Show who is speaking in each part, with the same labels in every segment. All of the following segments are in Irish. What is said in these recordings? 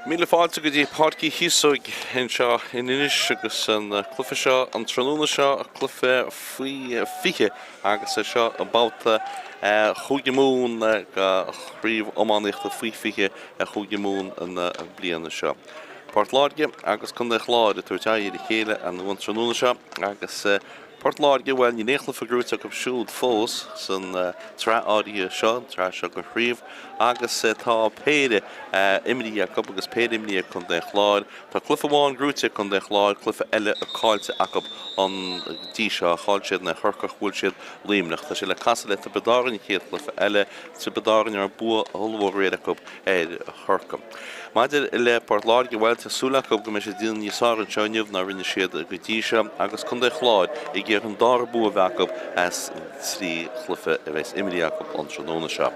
Speaker 1: Míle fáilte go dtí Páirc Chíosóg in seo in Ennis agus an cluife seo an tráthnúna seo a cluife faoi fiche agus é seo a Babhta chuaigh mún go chríomh iománaíochta faoi fiche a chuaigh mún an bliana seo. Páirc Láirge agus chun de chláir a tuairteáil iad chéile an bhain tráthnúna seo agus Páirc Láirge bhfuil ní néachla fagrúteach go siúd fós san Tráchtaire seo, Tráchtaire go chríomh agus tá péide imrí a cop agus péide imrí chun de chláir. Tá cluife bháin grúte chun de chláir, cluife eile a cáilte acab an dí seo cháil siad na chorcach bhfuil siad líomnach. Tá sé le casa le bedáin chéad cluife eile sa bedáin ar bua a thulmhór réad acab chorcam. Maidir le Páirc Láirge bhfuil tásúla go me sé dín níosáir seo neamh ná rinne siad go dtí seo agus chun de chláir i ggéir an dar bua bheacab as trí chluife a bheits imrí acab an tráthnúna seo.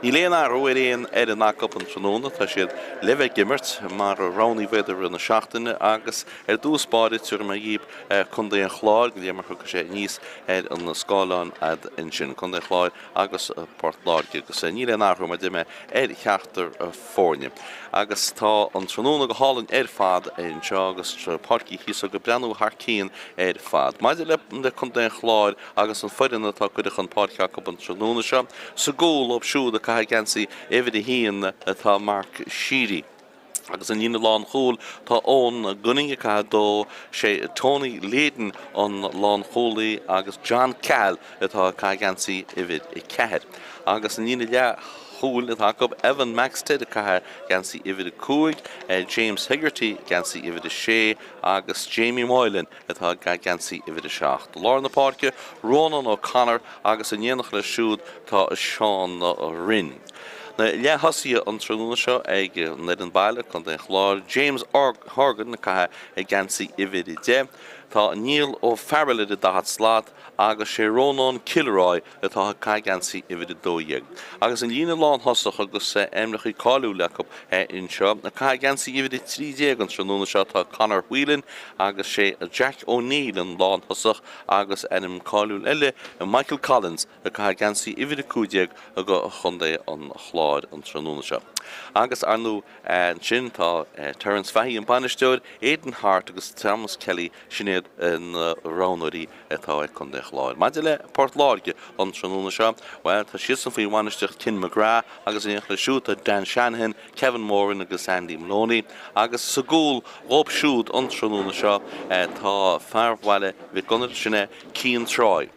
Speaker 1: Ní léana roiir éon an acab an tráthnúna tá siad leheh gimmert mar ránaí bhéidir na seachtaine agus dús báide tuair mar dhíb chun de an chláir go dtí mar chu sé níos an na scáileán ad in sin chun de chláir agus Páirc Láirge agus ní léana mar duime cheachtar fórne. Agus tá an tráthnúna go hálann fad in seo agus Páirc Chíosóg go breanú thar cían fad. Maidir le chun de an chláir agus an foiireanna tá chuideach an Páirc acab an tráthnúna seo sa gcúil op siúd a cai gansaí évid a híon atá Mark Sheedy. Agus an dína lán chúl tá ón gunninge cá dó sé Tony Layton an lán chúlaí agus John Cal atá cai gansaí évid I ceithir. Agus an dína le chúl atá acab Evan Maxted a cai gansaí évid a cúig, James Hegarty gansaí évid a sé agus Jamie Moylan atá cai gansaí évid a seacht. Lár na Páirce, Ronan O'Connor agus an dhéanach le siúd tá Sean Rinn. Na le hosaí an tráthnúna seo ag ned an baile chun den chláir James Horgan na caithe ag gansaí évid I dé. Tá Níl ó Farrell de dahat slát agus sé Ronan Kilroy atá cai gansaí évid a dóiag. Agus an dína lán hosach agus éimlach I cáiliú leacab in seo na cai gansaí évid I trídéag an tráthnúna seo tá Conor Whelan agus sé Jack O'Neill an lán hosach agus enim cáiliú eile Michael Collins a cai gansaí évid a cúdéag a go chundé an chláir an tráthnúna seo. Agus arnú sin tá Terence Fahey an banisteúir, Aidan Hart agus Thomas Kelly sinnéad in ránairí atá ag chun de chláir. Maidir le Páirc Láirge an tráthnúna seo, well tá siad san faoi bhanisteach Tim McGrath agus in le siúta Dan Shanahan, Kevin Moran agus Andy Maloney agus sa gcúil op siúd an tráthnúna seo tá fearmhhaile bhí gunnar sinne Cian Troy.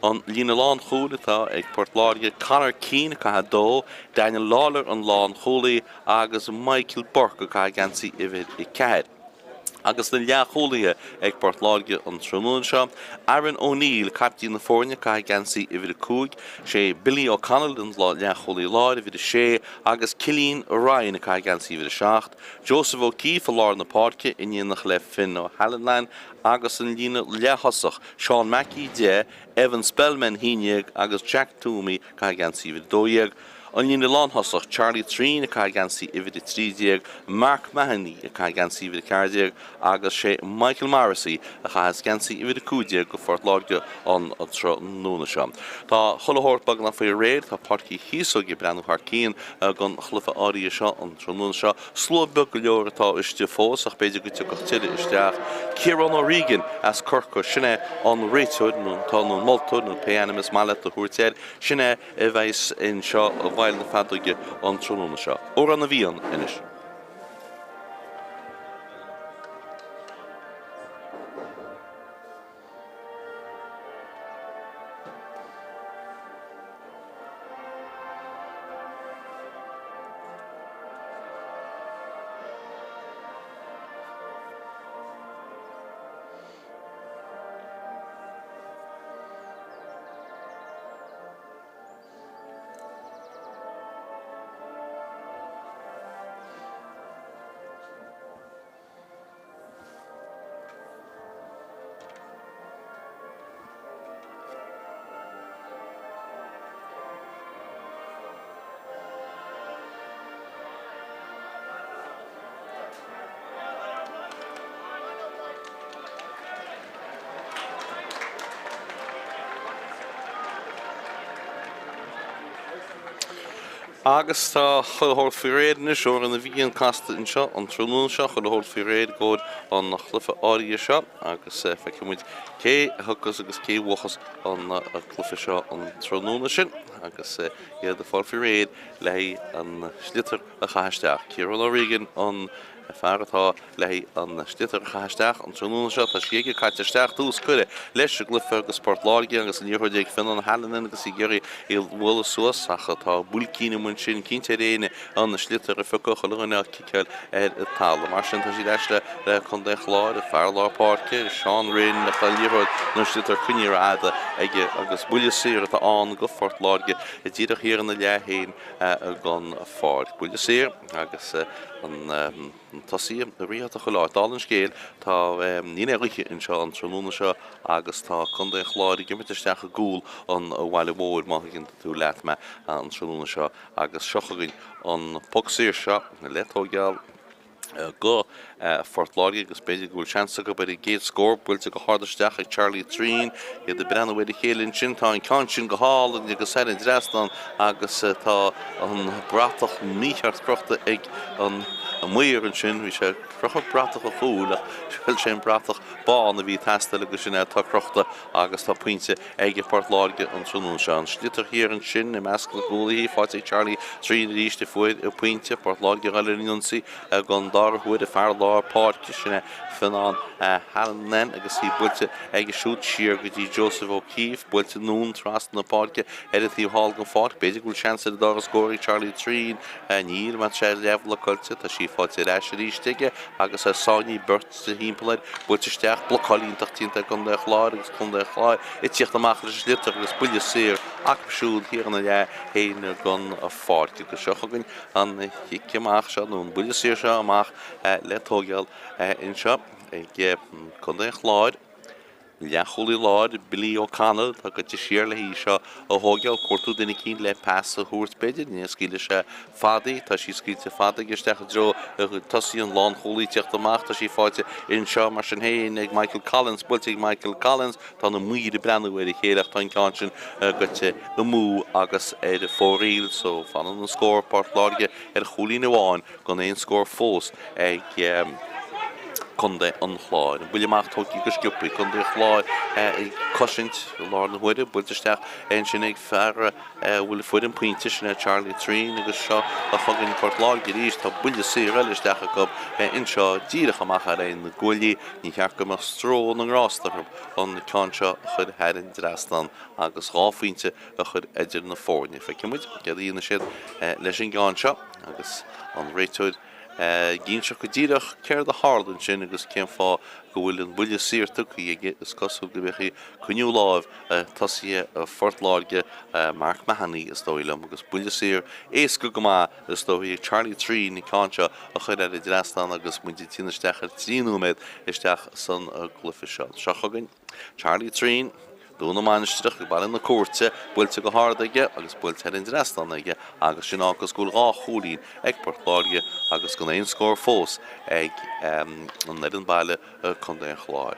Speaker 1: An lína lán chúla tá ag Páirc Láirge Conor Keane a dó, Daniel Lawler an lán chúlaí agus Michael Burke a cai gansaí évid I ceithir. Agus na le chólaithe ag Páirc Láirge an tráthnúna seo, Aaron O'Neill captaín na fórne cai gansaí évid a cúig, sé Billy O'Connell an le chólaí láir évid a sé agus Cillian O'Ryan a cai gansaí évid a seacht, Joseph O'Keefe a lár na Páirce in dhéanach le Finn O'Halloran agus an dína le hosach Sean Mackey de, Evan Spellman híineag agus Jack Toomey cai gansaí évid a dóiag. An dína lán hosach Charlie Treen a cai gansaí évid a trídéag, Mark Mahoney a cai gansaí évid a cairdeag agus sé Michael Morrissey a cai gansaí évid a cúdéag go Páirc Láirge an tráthnúna seo. Tá chulathórt bag na faoi réad tá Páirc Chíosóg I breanú thar cían gan chluife áirí seo an tráthnúna seo. Sló bug go leor atá iste fós ach beidir go tuach tiile isteach. Ciarán O'Regan as curco sinne an réiteúid nó tá nó moltúid nó peanimis mallet a thuairteir sinne a bheits in seo bhaile na fadaige an tráthnúna seo. Ó an na bhíon Ennis. Agus tá chuthir fí réad na seo an bhíon casta in seo an trúnún seo chuthir fí réad gód an nach chlufa áí seo agus feicimuid cé thugus agus cé bhuachas an chlufa seo an trúnúna sin agus iad a fáil fí réad le an slitar a chaisteach. Ciarán Láirge an Fátharta le an slitar a chaisteach an trúnúna seo tá siige caiteisteach dús chuide leis a glufa agus Spórt Láirge agus an níorthaide fin an Hallan agus i ggéirí i bhla suas acha tá búlcíine mun sin cínte réine an slitar a fuca chulúna ciceil tal. Mar sin tá sí leisle le chun de Clár a fearlá Páirc, Seán Rinn le líorthaid nó slitar chuine ráda ige agus buile séir atá an go Spórt Láirge i ddíireach hir an na lehéin a gan fád. Buile séir agus an tasí a riad a choláir dal an scéil tá níine riche in seo an trúnúna seo agus tá chun de Clár i gimiteteach a gúil an bhhaile mór má ginn tú leat me an trúnúna seo agus seochagann an poxíir seo na letógeal go Spórt Láirge agus beidir gúil seansa go beidir géad scór builte go háisteach ag Charlie Trín iad de brenn bhfuidir chéilinn sin tá an can sin go hála agus sé drestan agus tá an bratach míart crochta ag an muir an sin bhí sé crocha bratach a chúla fuil sé bratach bán a bhí teasta agus sin tá crochta agus tá puinte ag Spórt Láirge an trúnún se an slitar hir an sin i meascal gúlaí fáit ag Charlie Trín ríiste fuid a puinte Spórt Láirge galíonsaí gan dar chuid a fearlá Páirc sinna finán Hallan agus hí builte ag siút siar go dtí Joseph O'Keefe builte nún tras na Páirce edití hall gan fád beidir gúil seansa a dáras scóirí Charlie Trín níl man sé lefla coilte tá sí fáilte eis rístige agus sáinní burt sa hímpelaid builteisteach blocálíntaach tínta chun de Chlár agus chun de Chlár i tíocht amach leis litar agus buile séir ach siúd hir an le héine gan a fád go seochagann an hiiciach seo nún buile séir seo amach le tógeal in seo ag chun de Chlár leacholaí láid bilí ó canal tá go siar le hí seo a thógeal cuatú duine cín le pass a thuairt beidir ní scíile se fadaí tá sí scíte fada isteach dro tasí an lán cholaí teocht amach tá sí fáilte in seo mar sin héin ag Michael Collins builte ag Michael Collins tá na muide brennhfuir i chéireach tá can sin gote go mú agus de fóríil so fan an scór Spórt Láirge cholín amháin gan éon scór fós ag chunde an chláir. Buile amach tóí go sciúpaí chunde chláir ag cosint lá na huide builteisteach an sin ag fearra bhfuil fuid an puinte sin Charlie Trín agus seo a chugann Spórt Láirge ríis tá buile sé eileisteach go in seo díireach amach a réon na ggóilí ní chear go mar stró an rástar an can seo chud heann drastan agus ráfuinte a chud idir na fórne. Feicimuid ge dtíana siad leis an gáin seo agus an réiteid gín se go ddíireach ceir a hálan sin agus céim fá go bhfuil an buile síirta go ige is cosú go bheití cuniú láimh tasí a Spórt Láirge Mark Mahanaí is dóilem agus buile sír éas go má is dóí Charlie Trín í cánseo a chuir ar i drastan agus muinte tíineisteach ar tríúméid isteach san glufa seo. Seochagann Charlie Trín dúna manisteach go bailin na cuairte builte go hádaige agus builte ar in drastan aige agus sin agus gúil á cholín ag Spórt Láirge agus go éon scór fós ag an nedan baile chun de Chlár.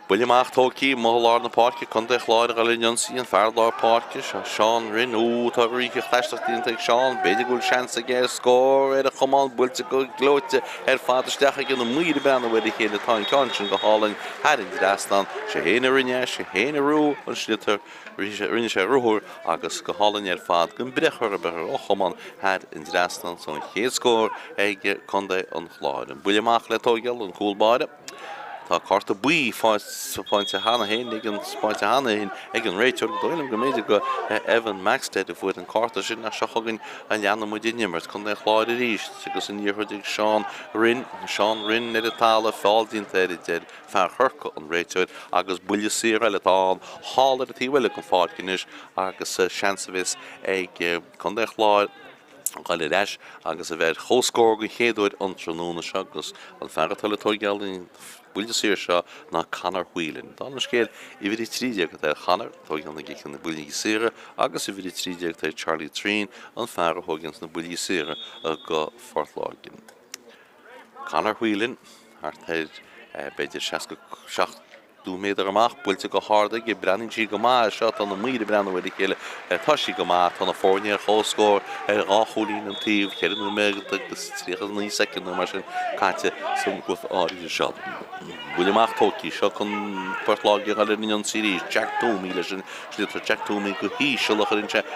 Speaker 1: Buile amach tóí má na Páirce chun de Chlár a galíonsaí an fearlá Páirce Seán Rinn tá ríce chleisteachtaíonnta ag Seán beidir gúil seansa ggé scór a chumán builte go glóite ar fáisteach ag an muide benna bhfuil chéad tá can sin go hálainn headinn drastan sé héana rinne sé héana rú an slitar rinne sé ruthúr agus go hálainn ar fad gon brechar a bethir ó chumán head in drastan son chéad scór ag chun de an Chlár. Buile amach le tógeal an cúlbáide tá carta buí fáinte hána héin ag an spáinte hána héin ag an réiteir dóilm go méidir go Evan Maxted a bhfuid an carta sin a seochagann an leanana mu dinimart chun de Chlár a ríist agus in níorthaid ag Seán Rinn ar a tála fáildínta idir fearthurcha an réiteir agus buile sír eile tá an hála a tíhfuile go fáilcinis agus seansahis ag chun de Chlár gáile leis agus a bheith chóscóir go chéadúid an trúnúna seo agus an fearrataile tógeal buile sír seo ná canar huiilinn. Tá na scéal i bhí tríide go chanar tógeal na gcéan na buile síre agus i bhí tríide go Charlie Trín an fearra thógans na buile síre go Spórt Láirge. Canar huiilinn beidir 6 2 meter amach builte go harda ge branin chi go ma shot an muide bran wedi kele tashi go ma an fornia hoscore rachulin an tiv kelen me de strigen ni second mar kate some with audio shot Williamach toki shot kon portlag gal in an series Jack Toomey lejen sliter Jack Toomey go hi shall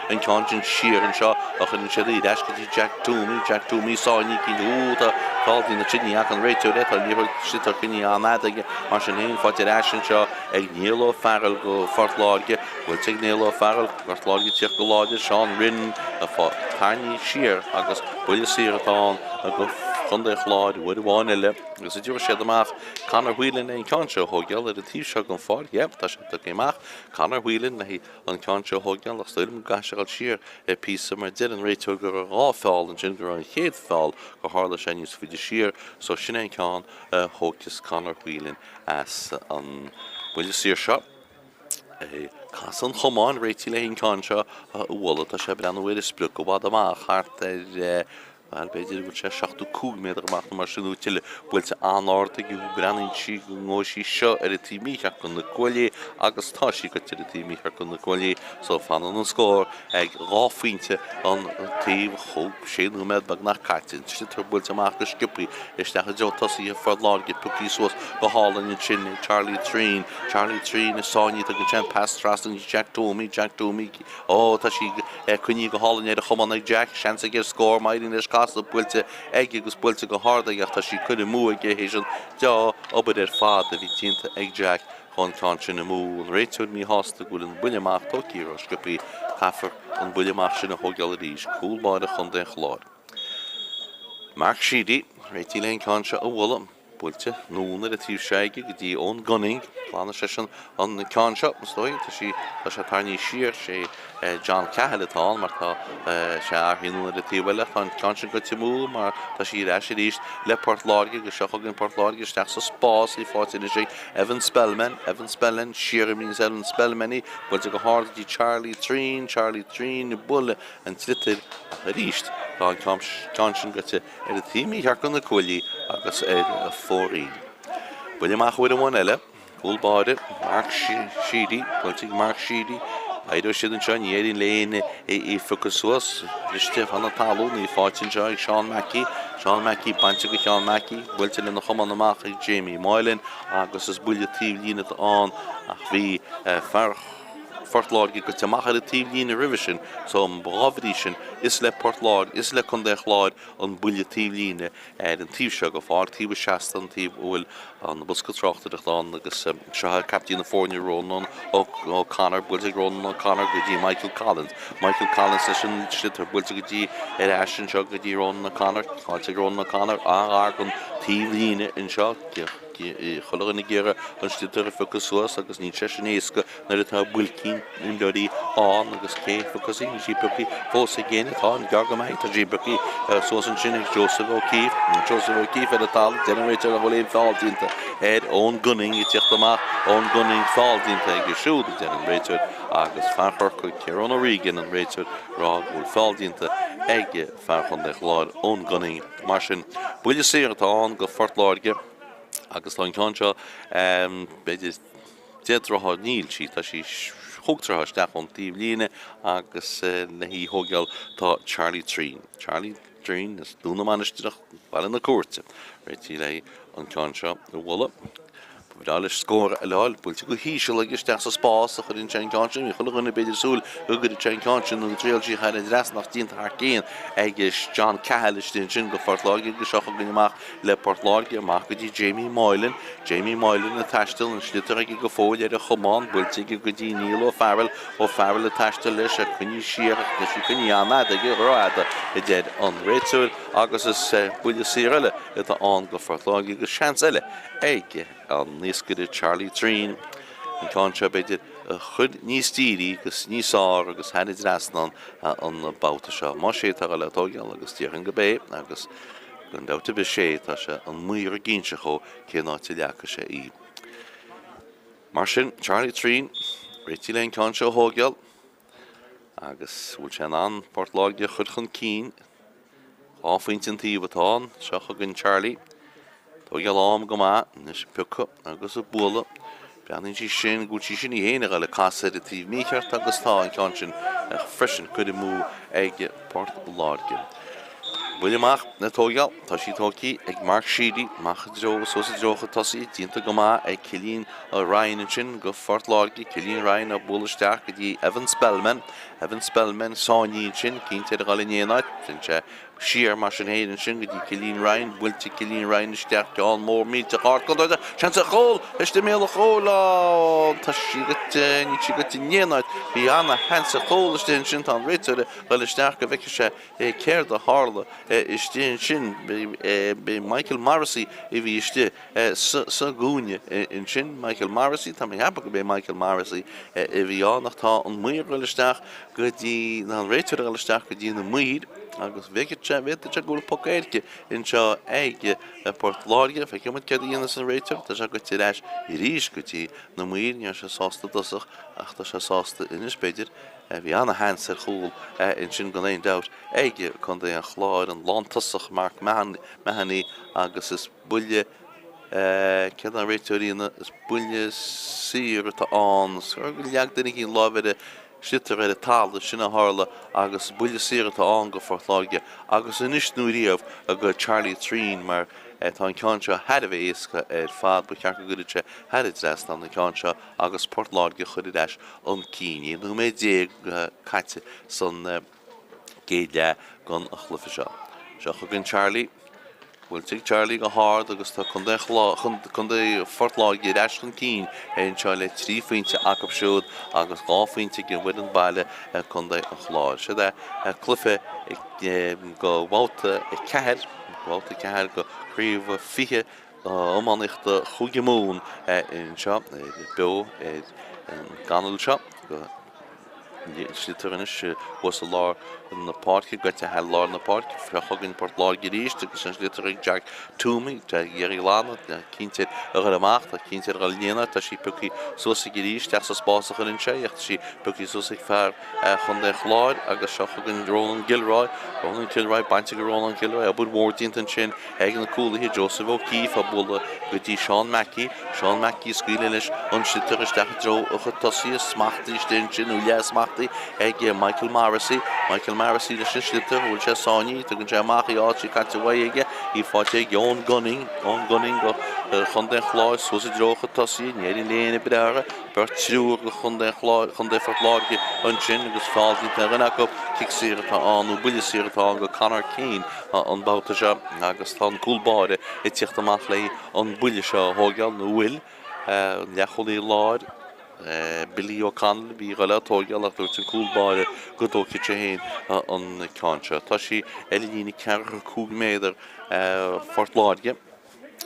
Speaker 1: en conscience sheer and shot in shadi dash Jack Toomey saw ni ki uta called in the chini akan ratio that al year sliter kini anada marshal hin fatir ashen shot Nilo Farrell go portlag will take Nilo Farrell portlag circulage Sean Rin a tiny sheer agus will see it on go Sunday Clár with one ele is it your shedamach Connor Whelan and Concho Hogel at the T-shirt on for yep that's the game Connor Whelan he on Concho Hogel last time gashal sheer a piece of didn't rate to go off fall and ginger on head fall go harder shinies for the sheer so Sinead Con Hocus Connor Whelan as will you see a shot Castle Homan Rachel in Concho wallet a shabran with a split go bad heart Albeidir bhil sé 7 méadar amach mar sinú tiile bhfuil sé anárta go breann si go ngóisí seo ar a tíimiach chun na cuaillí agus tá sí go tíir a tíimiach chun na cuaillí so fan an scór ag ráfuinte an taobh chomh séanú méad bag nach caitin si tar bhfuil amach go scipaí is decha jo tosaí a ford láge pucí suas go hálan in sin Charlie Treen is sáinní a go tean pass trastan Jack Toomey ó tá sí chuní go hálan ar a chuman ag Jack seansa gur scór maidin is Castle builte ag agus builte go harda tá sí chuine mú ag héisian de obair ar fad a bhí tínta ag Jack chun cáin na mú an réitúid mí hásta gúil an buileach tocí ar scipaí caafar an buileach sin na hógeal a ríis cúlbáide chun den Chlár. Mark Sheedy réití leon cáinse a bhla builte núna a tíobh seige go dtí ón gunning plána sesin an cáinse mustoi tá sí tarní siar sé John Cahill atá mar tá sé arhinú a tíbile an cáin go timú mar tá sí éis ríist le Port Láirge go seachgan Port Láirge steach sa spás í fáitina sé Evan Spellman siar means Evan Spellman builte go hardí Charlie Treen bulle an tlitir a ríist tá cáin go ar a tíimi hearcan na cuaillí agus a fórí. Buile amach bhuiid amháin eile cúlbáide Mark Sheedy builte Mark Sheedy Aidir siad an seán éirín léine í ficusúas Riste fanna talún í fáitin seo ag Sean Mackey bainte go Sean Mackey builte le na chuman amach ag Jamie Moylan agus is buile tíomh lína an ach bhí Port Láirge go teach a tíomh lína rivision so an brábhí sin is le Port Láirge is le chun de Chlár an buile tíomh lína an tíomh seo go fáil tíomh seasta an tíomh bhfuil an busca Tráchtaire agus se captain na fórne rónan ó Connor builte rónan ó Connor go dtí Michael Collins sin sitar builte go dtí ar aisin seo go dtí rónan na Connor cháilte rónan na Connor ar an tíomh lína in seo cholar na ggéire an stitar a ficusúas agus ní sé sin éasca na atá builcín in doí an agus cé ficusí ní ddípaí fósa géine tá an gargamáid a ddípaí sós an sin ag Joseph O'Keefe ar a tal generator a bhfuil fáiltínta ón gunning i tíocht amach ón gunning fáiltínta ag siúd a generator agus Fátharta Ciarán O'Regan an réiteir rá bhfuil fáiltínta ag Fátharta de Chlár ón gunning mar sin buile séar atá an go Port Láirge agus tá an cáinse beidir déadrátha níl si tá sí chugtartha isteach an tíomh lína agus le hí hógeal tá Charlie Treen is dúna manisteach bail na cuairte réití le an cáinse bhla Bhdáil scór a leáil builte go híise le isteach sa spás a chuirn tein cáin í chulaganna beidir súil ugad tein cáin an tréaltí chaine dres nach dínta th céan ag John Cahill istíon sin go Port Láirge go seocha gneach le Port Láirge amach go dtí Jamie Moylan a taistil an slitar ag go fóil ar a chomán builte go dtí Neil O'Farrell a taistil leis a chuní siach leis chuní anad ag ráada i déad an réitúil agus is buile síile itá an go Port Láirge go seans eile ag an níoscade Charlie Treen an cáinse beidir chud níos tíí agus níosár agus head rasnan an Babhta seo má sé tá le tógeal agus tíoch go bé agus gon dáta be sé tá se an muir a gínse cho cé náte leacha sé í. Mar sin Charlie Treen réití le cáinse hógeal agus bhfuil sé an Port Láirge chud chun cín áfaointe an tíomh atá seocha gon Charlie Tó geal am go má nes puca agus a bula Beanin sin gúti sin héine le casa tí míart agus tá an cean sin freisin chuidir mú ag Páirc Láirge. Buileach na tógeal tá sí tóí ag mar sií machdro sosa drocha tosaí dínta go má ag cilín a Ryan sin go Páirc Láirge cilín Ryan a bulasteach go dtí Evan Spellman sáín sin cinnte a galinnéanaid sin se siar mar sin héann sin go dtí cilín Ryan bhfuilte cilín Ryan isteach deán mór míte ácoide sean a chóil is de méle chóla tá si ní si go néanaid hí anna hen a chólaiste sin an réiteire bhil isteach go bheice se céir a hála is tíon sin be Michael Morrissey I bhí iste sa gúne in sin Michael Morrissey tá heb go be Michael Morrissey I bhí ánachtá an muir isteach go dtí an réiteire isteach go dtí na muid agus bheice bhé gúil pocéirce in seo ag Páirc Láirge fe cumid ce dhéana san réiteir tá se go tí leis I ríis go dtí na muid ne se sásta dosach ach tá se sásta inis beidir bhí anna hens ar chúil in sin go éon dat ige chun é an chláir an lántasach mar mehanní agus is buile ce an réiteína is buile sír tá an go leag duine í lábhide sitar ar a tal sinna hála agus buile síratá an go Páirc Láirge agus inis nuíomh a go Charlie Trín mar tá an cean seo head a bheith éasca ar fad bu cear go goidete head leis an cean seo agus Páirc Láirge chuir leis an cíine nó mé dé caite san géad le gan a chlufa seo. Seo chu gin Charlie bhfuil Charlie go háard agus tá chun é Páirc Láirge leis an cín an seo le trí faointe acab siúd agus gá faointe gin bhuiid an baile chun é an chláir. Se de clufa go bhálta ceir go Craobh fiche ómánichta chuige mún in seo BEO ganúil seo go Sathairn was a lár na Páirc go te he lár na Páirc freachagin Páirc Láirge ríist agus sin litir Jack Toomey de dhéirí lána cinnte a amach a cinnte a léana tá sí puci sosa ríist teach sa spásach in sé ach sí puci sosa fear chun de chláir agus seachagin Roland Gilroy bainte go Roland Gilroy a bud mórdíint an sin ag an cúlaí Joseph O'Keefe a bula go dtí Sean Mackey scuile leis an sitar isteach dro a chu tosí smachtaí stin sin ú le smachtaí ag Michael Morrissey le sin slitar bhfuil sé sáinní tugann sé amachí áit sí caite bhaige í fáte ag Ón Gunning go chun den chláir sosa drocha tosí néirí léana breara ber trúr go chun den Páirc Láirge an sin agus fáiltí na rinne go kicksíratá an ú buile síratá go Conor Keane an Babhta seo agus tá an cúlbáide I tíocht amach le an buile seo thógeal nó bhfuil leacholaí láir Billy O'Connell bhí go le tógeal ach dúirt an cúlbáide go dócha sé héin an cean seo. Tá sí eilíní cear cúg méidir Páirc Láirge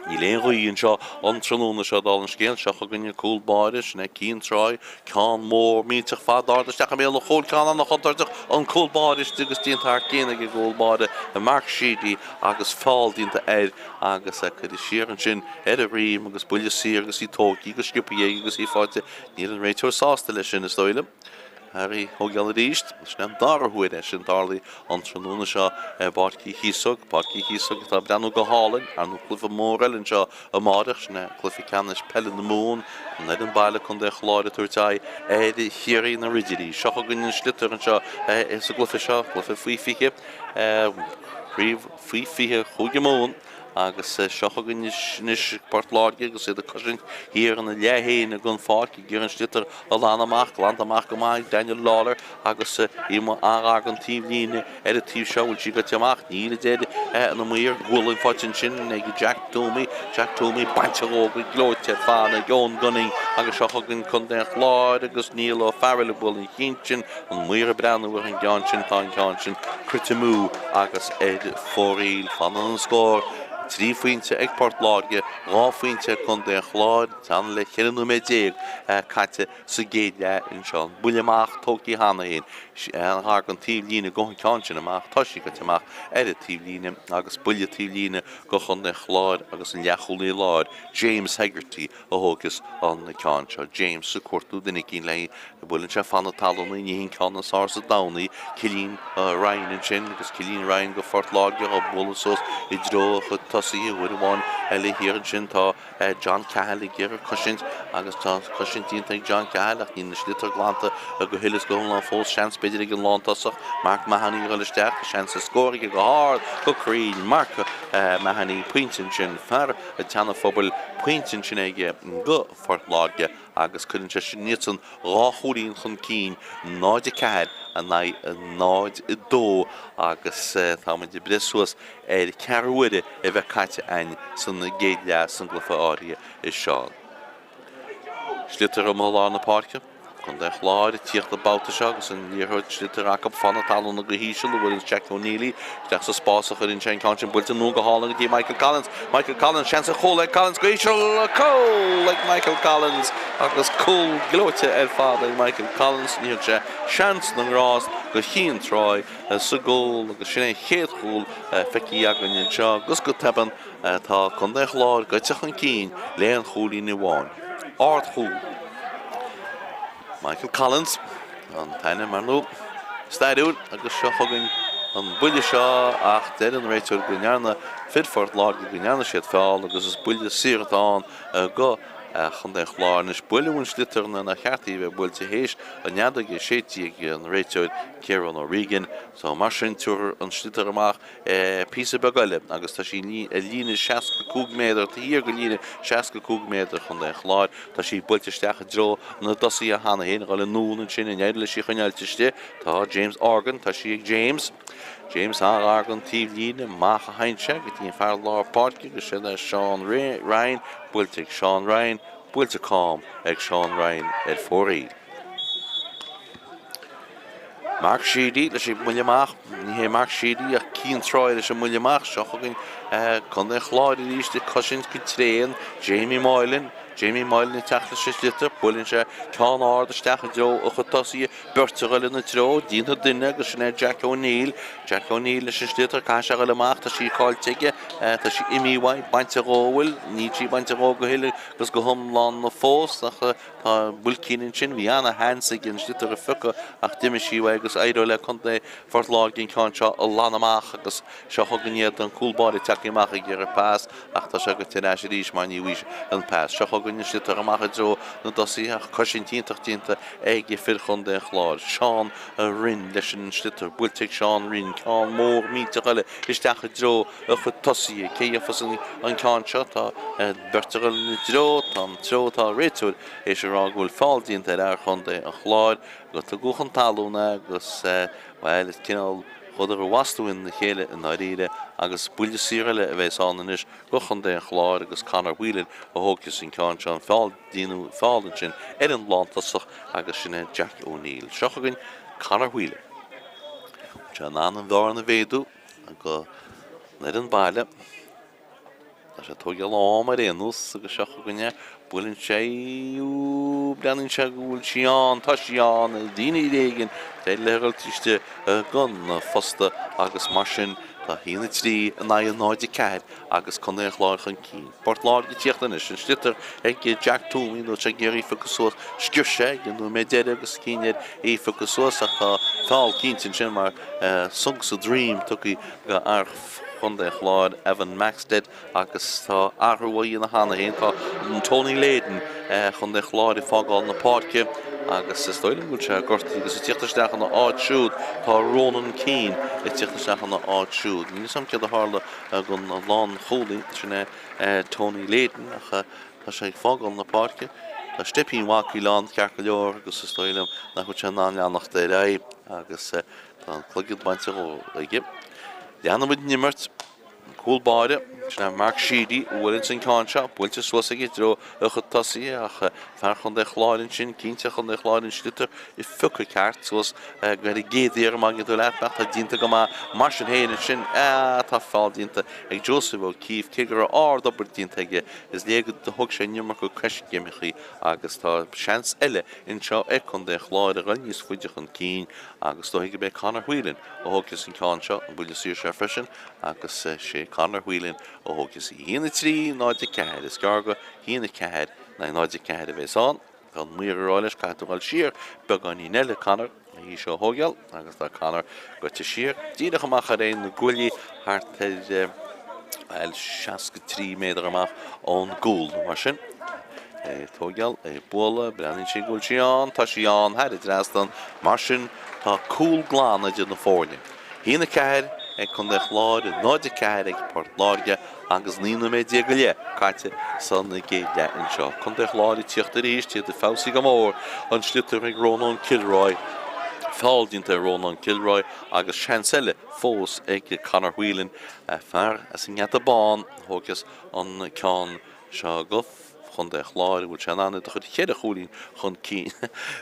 Speaker 1: Ní léon roiíonn seo an tróna seo dá an scéal seach a gunne cúlbáide sinna cín tráid cean mór míteach fádardas teach mé le chóil ceanna nach chutarteach an cúlbáide agus tíontar céine go gúlbáide a marc siadí agus fáildínta agus a chud siaran sin a rím agus buile sí agus í tógaí go scipaí agus í fáte ní an réiteir sásta lei sin is dóile. Harry Hogeal ríist, snem darhuiid sin darlaí an tróna seo Páirc Chíosóg tá breanú go hálainn ar nó clufa móril in seo a máireach sinna clufi ceannis pelle na mún an an baile chun de chláide tuairtá chiaí na ridirí. Seo gunn slitar an seo sa glufa seo clufa faoifiche príomh faoifiche chuige mún agus seochagan níos Páirc Láirge agus a cosint hir an lehéin a gun fáic gur an slitar a lánamach go maith Daniel Lawler agus ima an tíomhlíne a tíomh seoil si go teamach níle déide an muir bhfuil fáin sin ag Jack Toomey bainteóga glóite fána Ón Gunning agus seochagan chun den chláir agus níl ó fearil bhfuil in chintin an muir a breanúir an cean sin tá an cean sin critimú agus fóríl fan an scór. Trí faointe ag Páirc Láirge, rá faointe chun den chláir tan le chéanú mé déag caite sa géad le in seán. Buileach tógaí hána héin an an tíomhlíne go cean sin amach toisí go teach tíomhlíne agus buile tíomhlíne go chun den chláir agus an leacholaí láir James Hegarty a thugus an cean seo. James sa cuartú duine cín le builann se fanna talúna ní cean na sása dánaí cilín Ryan in sin agus cilín Ryan go Páirc Láirge a bula sos I dro chu tosaí bhfuil le hir sin tá John Cahill i ggéar cosint agus tá cosintínta John Cahill ach ní slitar glánta a go hilas go lá fós seans beidir ag an lántasach Mark Mahoney go leisteach seans a scóir go hard go crín Mark Mahoney pointin sin fear a teanna phobal pointin sin ige go fort Láirge agus chun se nítan ráthúín chun cín náid cead a náid I dó agus táid de brisúas cearhuiide a bheith caite ein san na géile san glufa ária is seán. Slitar am lá na Páirce chun de chláir tíocht a Babhta se agus an líorthid slitar a fanna talún na go híisiil bhfuil Jack O'Neilly deach sa spásach ar in Shane Counchin builte nó go hála dí Michael Collins sean a chola Collins go híisiil có like Michael Collins agus cool glóite fád Michael Collins níor se seans na rás go chin tráid sa gól agus sinna chéadhúil feici agan seo gus go teban tá chun de chláir go teach an cín léon chúlí na bháin. Ard chúl. Michael Collins an taine mar nó staidún agus seo thugann an buile seo ach dead an réiteúil gnearna fidfort Láirge gnearna siad fáil agus is buile siartán go chun de chláir is buileún slitar na cheartaí bheith builte hééis a neadag I sétí an réiteúil Ciarán ó Regan so mar sin túr an slitar amach písa begaile agus tá sí líne 62 méadar tá hir go líne 62 méadar chun de chláir tá sí builteisteach a dro na dosaí a hána héana gáil nún sin in éile sí chunealteiste tá James Organ tá sí ag James Argan tíh líne macha haintse go dtíon fear lá Páirce go sinna Sean Ryan builte Sean Ryan builte cám ag Sean Ryan fóraí. Mark Sheedy leis muileach ní hé Mark Sheedy a cín tráid leis muileach seo chugann chun de chláir líiste cosint go tréan Jamie Moylan I teachta sé slitar builinn se ceán áirdisteach a dro a chu tosaí beirteáil na tro dínta duine agus sinna Jack O'Neil leis an slitar caiise go leach tá sí cáil teige tá sí imíhaid bainte róhfuil ní tí bainte ró go hiile gus go thomláán na fós tá bulcíinn sin bhí anna hensa gin slitar a fucha ach duime síha agus éidir le chun de fort Láirge cáin seo a lánamach agus seo thuganníad an cúlbáir teachíach a ggéar pás ach tá se go tinna sé ríis mar níhuiis an pás seo gunne slitar amach dro na dosaí ach cosintínta ag fir chun de chláir Sean Rinn leis an slitar builte Sean Rinn cáin mór míte eile isteach a dro a chu tosaí céafas an cáin seo tá beirteáil na dro tá réiteúil é se rá bhfuil fáildínta ar chun de an chláir go tá gúchan talúna agus bhil is cinál chudar wasúin na chéile in áíre agus buile síile a bheith áis go chun de an chláir agus canar bhuiilin a thógus sin cáin se an fáildíú fáilin sin ar an lántasach agus sinna Jack O'Neil. Seochagann canar bhuiile. Se an bhar na bhéadú go na an baile tá sé tógeal lámar réanús agus seochaganne builinn séú breanann se bhfuil Ciarán tá Ciarán a daoine réigen té legaltíiste gan fosta agus mar sin tá hína trí a náide cead agus chun é chláir chun cín. Port Láirge tíochttainna sin slitar ag Jack Toomey nó sé géirí focusúas sciúrse nó mé déad agus cíinead é focusúas a tá fáil cíntin sin mar Songs of Dream tuí go chun de chláir Evan Maxted agus tá ahrhaí na hána héon tá Tony Layden chun de chláir I fágáil na Páirce agus is stoilm bhúil se gortaí agus tíochttasteach an na áitsúd tá Ronan Keane I tíochttasteach an na áitsúd. Ní sam cead a hála gon na lán cholaí sinna Tony Layden tá sé fágáil na Páirce. Tá stipín wacaí lán cear go leor agus is stoilm na chu se ná leannach de ra agus tá clugiad bainte ó ige. Deanna bud nimmert cúlbáide sinna Mark Sheedy bhfuilinn sin cáin seo builte suasaigh dro a chu tosaí ach fear chun de chláirinn sin cínte chun de chláirinn slitar I fucha ceart suas go géadíar mag dú leitach tá dínta go mar sin héanaan sin tá fáil dínta ag Joseph ó cíomh cigar áard obair dínta ige is léagad de thug sé nimar go creiscéimichaí agus tá seans eile in seo ag chun de chláir a níos fuide chun cín agus tó ige be canar huilinn ó thugus sin cáin seo an buile sír sé freisin agus sé canar huilinn ó thugus I hína trí náide cead is garga hína cead na náide cead a bheith án gan muoráiles caiúáil siar began í neile canar hí seo thógeal agus tá canar go te siar díad amach a réon na gúilí el 63 meter amach on goal mar sin. Tógeal bóla brenin sé goil Ciarán tá Ciarán had drastan mar sin tá cool glán idir na fórne. Hína ceir chun de chláir náide ceir ag Páirc Láirge agus nína mé diaga caite san na géile anseo. Chun de chláir tíocht éis tí de fásaí go mór an slitar ag Rónán Kilroy. Fáildínta Rónán Kilroy agus seansile fós ag Conor Whelan fear as in gheata bán thógus an ceán seo gof chun de chláir bhfuil seanna do chud chéad a choulín chun cí.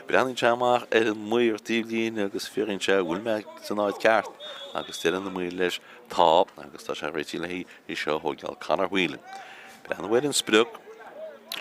Speaker 1: Brenin teamach an muir tíblín agus fíorinn se bhfuil me san áid ceart agus tíann na muir leis tá agus tá sé réití le hí I seo thógeal Conor Whelan. Brenin bhfuil an sprúg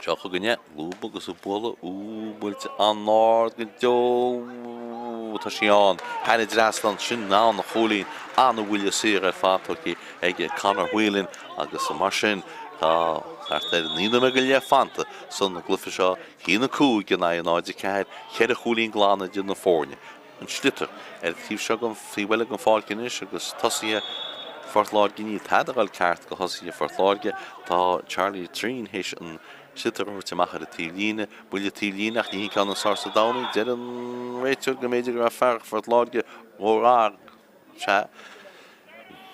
Speaker 1: seo chu gnne lúb agus ó bóla bhfuilte an náir go dó tá Ciarán hena draslan sin ná na choulín anna bhfuil siar fátoki ag Conor Whelan agus mar sin tá Sathairn nína me go fanta son na glufa seo hína cúig gan an áide ceir chéad a choulín glána de na fórne. An slitar tíh seo an fihile an fáilcinis agus tosaí Páirc Láirge ní tadagáil ceart go thosaí Páirc Láirge tá Charlie Trín hééis an slitar teachcha a tílíne buile tílíneach ní can an sásta dána de an réiteú go méidir a fear Páirc Láirge órá se.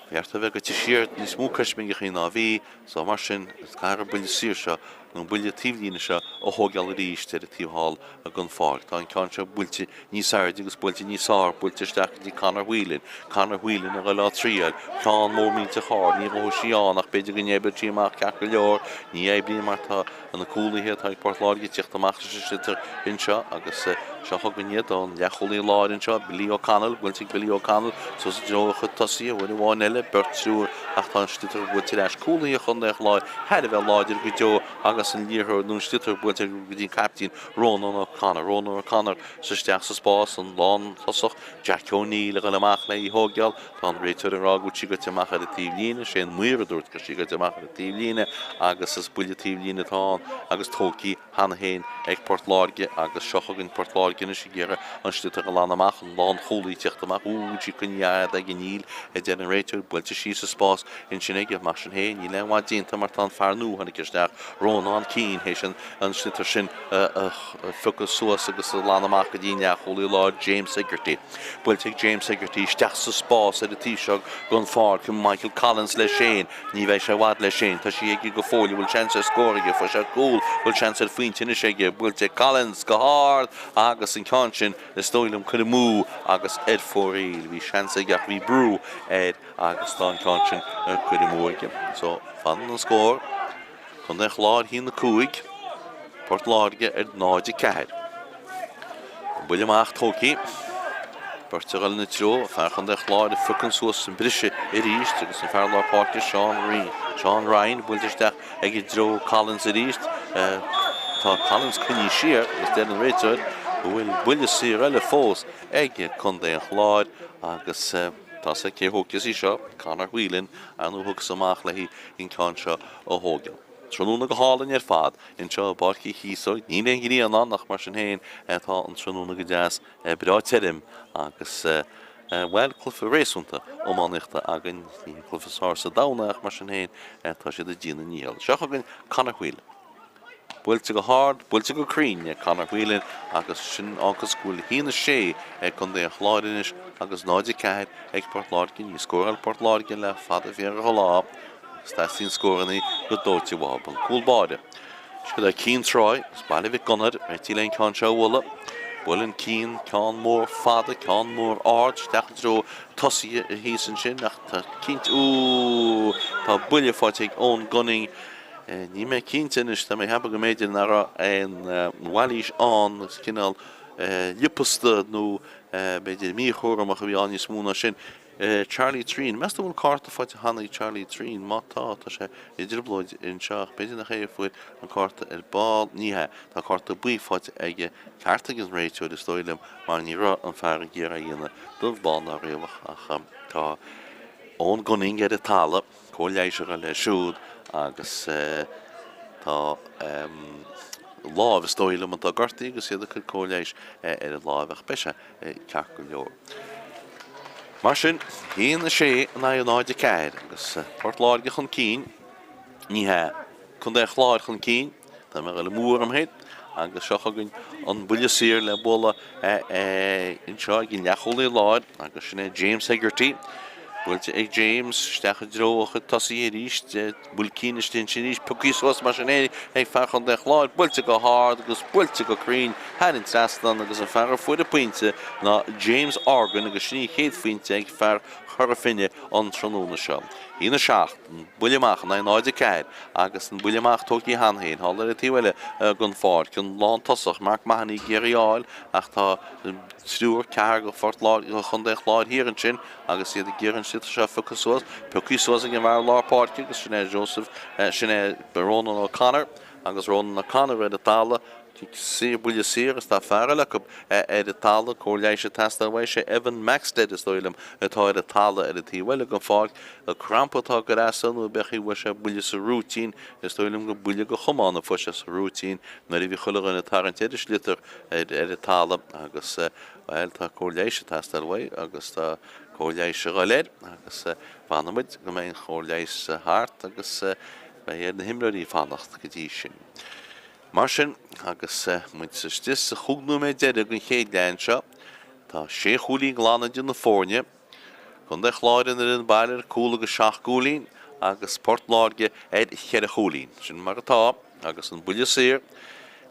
Speaker 1: Bhearta bheith go tíisiart níos mú cosming chin á bhí, so mar sin cara buile sír seo nó buile tíhlíne seo ó thógeal ríis de a tíomháil a gun fáil. Tá an ceann seo builte níos airde agus builte níos ár builte isteach dí Conor Whelan. Conor Whelan a lá tríal, ceann mór mínta chár, ní go Ciarán ach beidir go nébir tíach ceach go leor, ní éblion mar tá an na cúlaithe tá ag Páirc Láirge tíocht amach sitar inseo agus seo thugannéad an lecholíí láir inseo Billy O'Connell, builte Billy O'Connell, so sa dro chud tosaí bhfuil bháin eile bertúr ach tá an stitar builte leis cúlaithe chun de láir, head a bheith láidir go deo agus an líorthir nún stitar builte go dtí captain Rónán O'Connor. Rónán O'Connor sa steach sa spás an lán tosach Jack O'Neill a amach le I thógeal tá an réiteir an rágú si go teach a tíhlíne sé an muir a dúirt go si go teach a tíhlíne agus is buile tíhlíne tá agus tócaí hana héin ag Páirc Láirge agus seochagann Páirc Láirge na sé ggéire an stitar go lán amach an lán choulaí teacht amach tí cynnead ag níl a de an réiteir builte sí sa spás in sin ige mar sin héin í le bhá dínta mar tá fearnú hanna isteach Rónán Cín hééis an stitar sin fugus suas agus lán amach go dtíine choulaí lá James Sigerty. Builte James Sigerty steach sa spás a tíiseach gon fáil chun Michael Collins le sin, ní bheith sé bhhad le sin, tá si ag go fóliú bhfuil chance scóraige fa se gúil bhfuil chance faointeine séige builte Collins go hard agus an ceann sin le stoilm chud mú agus ed fóréil bhí chance gach bhí brú ed agus tá an ceann sin chud móige. So fan an scór chun de chláir hí na cúig Páirc Láirge náide ceir. Buile amach tócaí Bertegal na tro fan de chláir fucking suas an brise ríist agus an fearlá páirce Sean Ryan builteteach ag dro Collins ríist tá Collins cynní siar gus den an réiteir bhfuil buile siar eile fós ag chun de chláir agus tá sé céthógus í seo Conor Whelan anú thugus amach le hí in ceann seo ó thógeal. Trúna go hálainn fad in seo barcí Chíosóg, ní le gurí an nach mar sin héin tá an trúna go deas breáitirim agus bhfuil clufa rééisúnta ómánichta agan ní clufa sása dána ach mar sin héin tá siad a ddíana níl. Seochagann Conor Whelan. Builte go hard, builte go críne Conor Whelan agus sin agus gúil hína sé chun de chláirinis agus náide ceir ag Páirc Láirge ní scórail Páirc Láirge le fada bhíar go lá. Stasín scóraní go dóite bhab an cúlbáide. Sco a cín tráid, spáile bhíh gunad tí leon ceann seo bhla. Bhfuiln cín ceann mór fada, ceann mór áard, steach dro tosaí a híos an sin ach tá cínt tá buile fáte ag ón gunning ní mé cíntinis tá mé heb go méidir nara an bhhailís an cinál lipusta nó beidir mí chóramach a bhí an smúna sin. Charlie Trín, measta bhfuil carta fáte hana Charlie Trín mátá tá sé idirblóid in seach beidir nach chéir fuid an carta ball níthe tá carta buí fáte ag carta agus réiteú de stoilm mar ní ra an fear ggéar a dhéana dubh ball na réomh ach tá ón gunning ar a talla cóléisiir a le siúd agus tá lábh stoilm an tá gartaí agus iad a chu cóléis ar a lábh beise ceach go leor. Mar sin híon sé na náide ceir agus Páirc Láirge chun cín ní he chun de chláir chun cín tá me le múr am héad agus seochagann an buile sir le bola inseo gin leacholaí láir agus sinna James Hegarty Bhfuilte ag James steach drocha tasí ríist bhfuil sin ríist pucíos mar sin ag fechan de chláir builte go hard agus builte go crín headin trastan agus an fear fuide puinte na James Organ agus sinní chéad faointe ag fear chur finne an tróna seo. Hína seach buileach na náide ceir agus an buileach tóí hanhéin hallar a tíhile gon fád chun lán tosach mark mahaní géiráil ach tá trúr ceir go fort láir chun de chláir hir an sin agus iad ggéann si se fucasúas pucíos an bhar lápáirce agus sinné Joseph sinné Ronan O'Connor agus Ronan O'Connor a talla sé buile séras tá fearra le a talla cóléis se testáhha sé Evan Maxted is dóilem atá a talla a tíhile go fág a crampatá go rasanú bechi bhui se buile sa rútín is dóilem go buile go chomána fu se sa rútín na ri bhí chuile na tarinteidir litar a talla agus tá cóléis se testáhha agus tá cóléis se galéir agus fanmuid go mé cóléis hart agus héad na himraí fannacht go dtí sin. Mar sin agus muid sa stis sa chugnú mé deire gon chéad lein seo tá sé chúlín glána na fórne chun de chláirin ar an bailir cúla go seach gúlín agus Páirc Láirge chead a chúlín sin mar atá agus an buile sér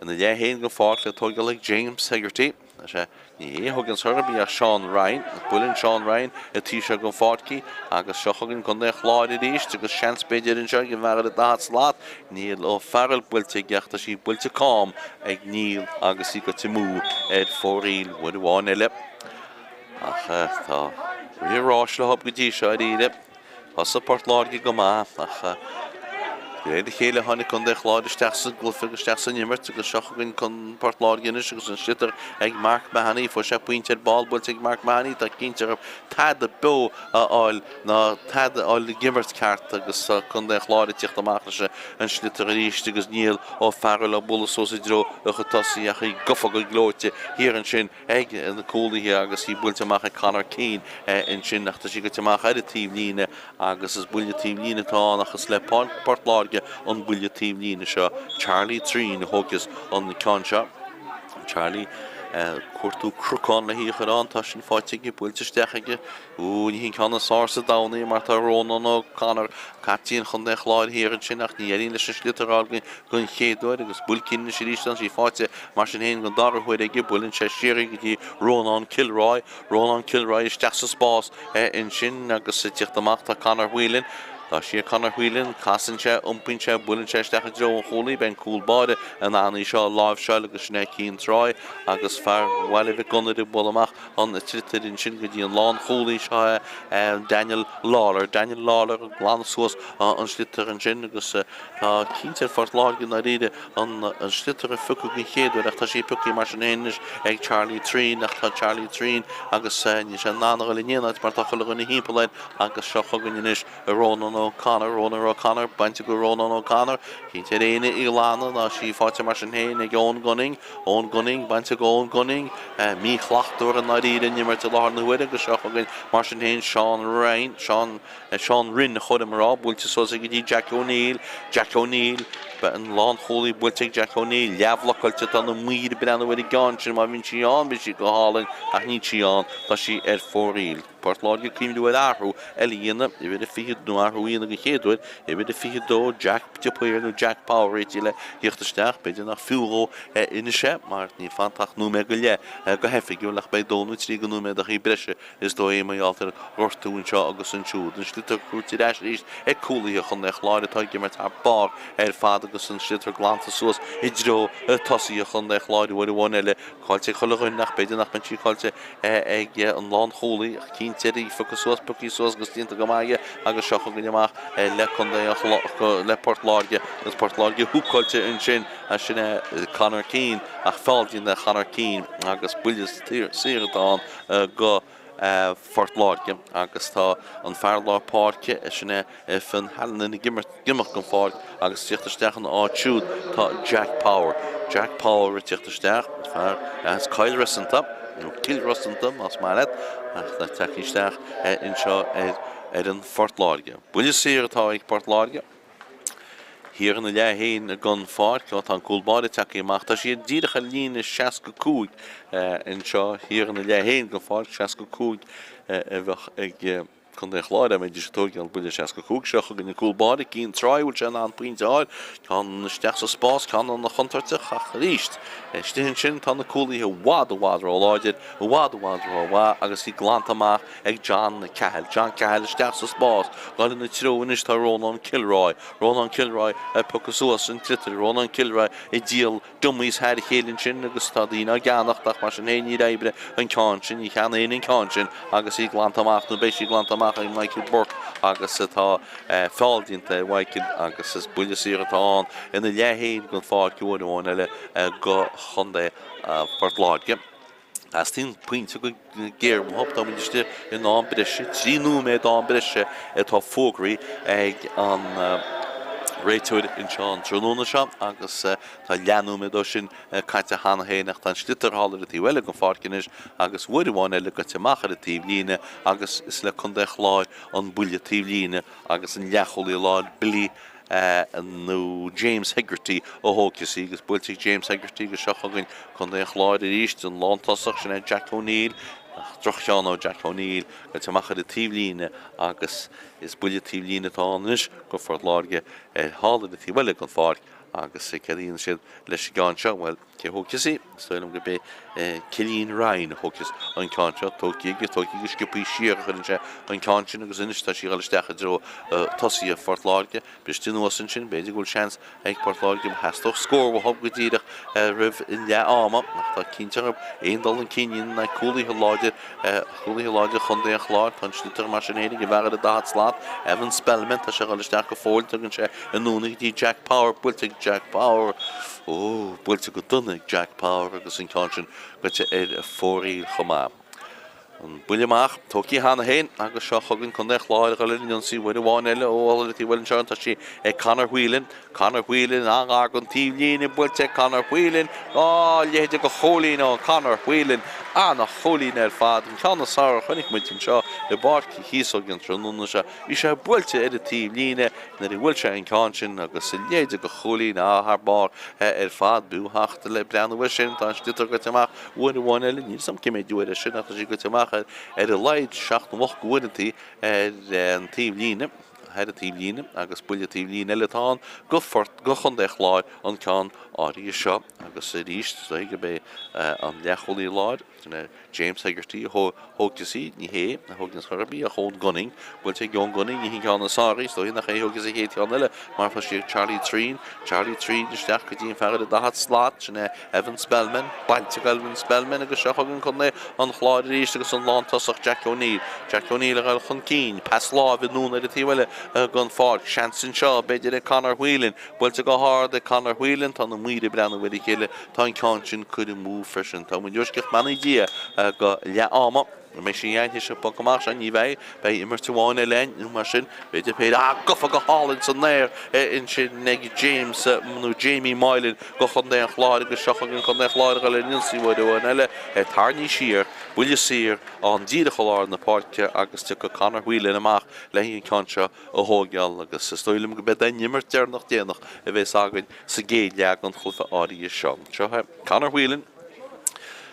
Speaker 1: ina léhéin go fáil le tóga le James Hegarty sé ní thugann surbí a Sean Ryan bulinn Sean Ryan a tí se go fáci agus seochagann chun de chláir ríist agus seanspéidir an seo go bhar a dá slát níl ó fearil builte geachta sí builte cám ag níl agus í go timú fóríl bud bháin eile ach tá riráis le hab go dtí seo ríide Has a Páirc Láirge go má ach Réidir chéile tháinig chun de chláir isteach sa glufa agus isteach sa nimmert agus seochagann chun Páirc Láirge agus an slitar ag Mark Mahoney fu sé puinte ball builte ag Mark Mahoney tá cinnte tad a beo áil ná tad áil gimmert ceart agus chun de chláir tíocht amach se an slitar ríist agus níl ó fearil a bula sósa dro a chu tosaí a chu gofa go glóite hir an sin ag na cólaí agus í builte amach a Conor Keane in sin nachta sí go teach ar a tíb líne agus is buile tíb líne tá achas le Páirc Láirge an buile tíb líne seo Charlie Trín hógus an cean seo Charlie cuatú crucán le híochar an tá sin fáitige builte steige ní hín chana sása dánaí mar tá Ronan O'Connor catíon chun de chláir hir an sin nach níarín leis slitarráilgain gon chéadúir agus bulcinne sé rístan sí fáite mar sin héin gon darhuiid ige bulinn sé siirigh tí Ronan Kilroy is teach sa spás in sin agus sa tíocht amach tá Conor Whelan Tá sí Conor Whelan casanse umpinse bulinse stecha dro an cholaí ben cúlbáide an aní seo láimh seo agus sinna cín tráid agus fear bhile bh gunnaí bulamach an tritar in sin go dtí an lán cholaí seo Daniel Lawler glán suas an slitar an sin agus tá cínte Páirc Láirge na riide an slitar a fucu go chéadú ach tá sí puci mar sin Ennis ag Charlie Trín ach tá Charlie Trín agus ní sé nána le níanaid mar tá chuile gona hímpelaid agus seo chugann inis a Ronan O'Connor, bainte go Ronan O'Connor, cínte réine í lána ná sí fáte mar sin héin ag ón gunning, bainte go ón gunning, mí chhlachtúir an naíide nimmer te láhar na huide agus seo chugann mar sin héin Sean Rinn chud amrá búilte sós ag dtí Jack O'Neill be an lán cholaí builte Jack O'Neill leabhlachailte an na míad ben anna bhfuil gan sin mar bhín síán be sí go hálainn ach ní síán tá sí fóríl. Páirc Láirge cíimú áthú eíana I bhid a fiad nó áthúíonna go chéadúid I bhid a fiad dó Jack Tipuir nó Jack Power le hiochttasteach beidir nach fiúró inise mar ní fantach nó me go le go hefigiú lech bei dónú trí go nó me a í breise is dó é maialtar ortún seo agus an siúd an slitar cruútí ríist ag cúlaí chun le chláir táige mar tá bar fád agus an slitar glánta suas I dro tosaí chun le chláir bhfuil bháin eile cáilte chulainn nach beidir nach man tíáilte ag an lán cholaí Teddy focusúas pucíúas agus tínta go maige agus seo go amach le chun le Páirc Láirge agus Páirc Láirge thuúcáilte in sin a sinna Conor Keane ach fáildín le Conor Keane agus buile siadán go Páirc Láirge agus tá an fear lá páirce sinna fan heanna gimmach go fáil agus tíochttasteach an áitiúd tá Jack Power a tíochttasteach fear Kyle Rissanta Kilrostantam as malet ach na takisteach in seo an Fort Láirge. Buile sér atá ag Port Láirge. Hier in de heen gan vaart, wat aan koelbade takkie macht. Als je dierige line schaske koek in seo hier in de heen gan vaart schaske koek ik kon de Clár met die toch al bude schaske koek schakke in de koelbade geen try which aan punt uit kan sterkste spaas kan aan de grondwet gericht. Steen aan de koelie wad rolled wad wa agus die glanta maar ek John Cahill sterkste spaas. Dan in de throw is daar Ronan Kilroy Pokasuas and Twitter, Ronan Kilroy, a deal, dummies had a hailing chin, Agustadina, Ganach, Dachmash, and Henny Ibre, and Conscion, you can't in Conscion, Agassi Glantamach, no basic Glantamach, and Michael Burke, Agasata, Fald into Wakin, Agasas, Bullisiraton, and the Yahain, good for you, one, go Honda, Port Láirge. As tin point a good gear, hopped on just in the British, Ginu made on British at Fogri, egg on. Réitúid in seán tróna seán agus tá leanú me dó sin caiite hána héanaach tá slitar hála a tí bhile go fácinis agus bhuiidirháin eile go teachchar a tíomhlíne agus is le chun deich láid an buile tíomhlíne agus an leacholí láid bilí nó James Hegarty ó hócasí agus builtí James Hegarty go seochagann chun deich láid a ríist an lántasach sin Jack O'Neill Drochano Jack O'Neill go teachchar a tíomhlíne agus is buile tíomhlíne táis go Fort Láirge hála a tí bhile go fáic agus sé ceíonn siad leis gan seo bhfuil ce hócasí stoilm go bé Cilín Ryan hócas an cánseo tóí go scipaí siar chuann sé an cásin agus inis tá sí gáilisteach dro tosaí a Fort Láirge bes tinúsan sin beidir gúil seans ag Port Láirge heastoch scór bh thug go dtíireach rih in le áma nach tá cínteach éon dul an cííonn na cúlaíthe láide chun déoch láir tan slitar mar sin hénig go bhar a dá slát Evan Spellman tá sé gáilisteach go fóilteach an sé an núnig dí Jack Power builteach Jack Power builte go dunnig Jack Power agus in cásin go te a fóí chomá. An buileach tóí hána héin agus seo chugann chun deich láir go linn an sí bhfuil bháin eile óhil tí bhfuil seán tá sí Conor Whelan an tíomhlíine builte Conor Whelan léide go cholín ó Conor Whelan na cholín fad an cheanna sá chunig mutin seo le barci Chíosóg an tróna se í sé builte a tíomhlíine na i bhfuil se an cásin agus léide go cholín th bar fad buúthachta le breanhfuil sin tá stitar go teach bhfuil eile ní sam cimé dúir sin nach sí go teach a leid seach na bhach gohaintí an tíomhlíine head a tíomhlíine agus buile tíomhlíine eiletáin go chun deich láid an ceann áirí seo agus a ríist go bé an leacholí láid James Hegarty hógtasí ní hé na hógnas chorabí a chón gunning builte John Gunning ní gan na sáí sto nach hógus a héit an eile mar fa sé Charlie Treen isteach go dtíon fer a dahad slát sinna Evan Spellman bainte Evan Spellman agus seochagann chun an chláir ríist agus an lántasach Jack O'Neill a gail chun cín pas lá bhí núna a tíhile gan fád seansin seo beidir a Conor Whelan builte go hard a Conor Whelan tá na muide brena bhfuil chéile tá an cásin chud mú freisin tá mu dúisceach manna dí go le áma mé sin dhéanana se poach an ní bheith bei immertáháin lein mar sin beidir pe gofa go hálinn san néir in sin neg James nó Jamie Moylan go chun dé an chláir agus seochagann chun dé chláir go le ninsíhfuin eile tarní siar buile sir an díide choláir na páirce agus tu go Conor Whelan amach le híon cánseo ó thógeal agus stoilm go be nimmer dearnach déanach a bheits againn sa géad leag an chlufa áí seo. Seo Conor Whelan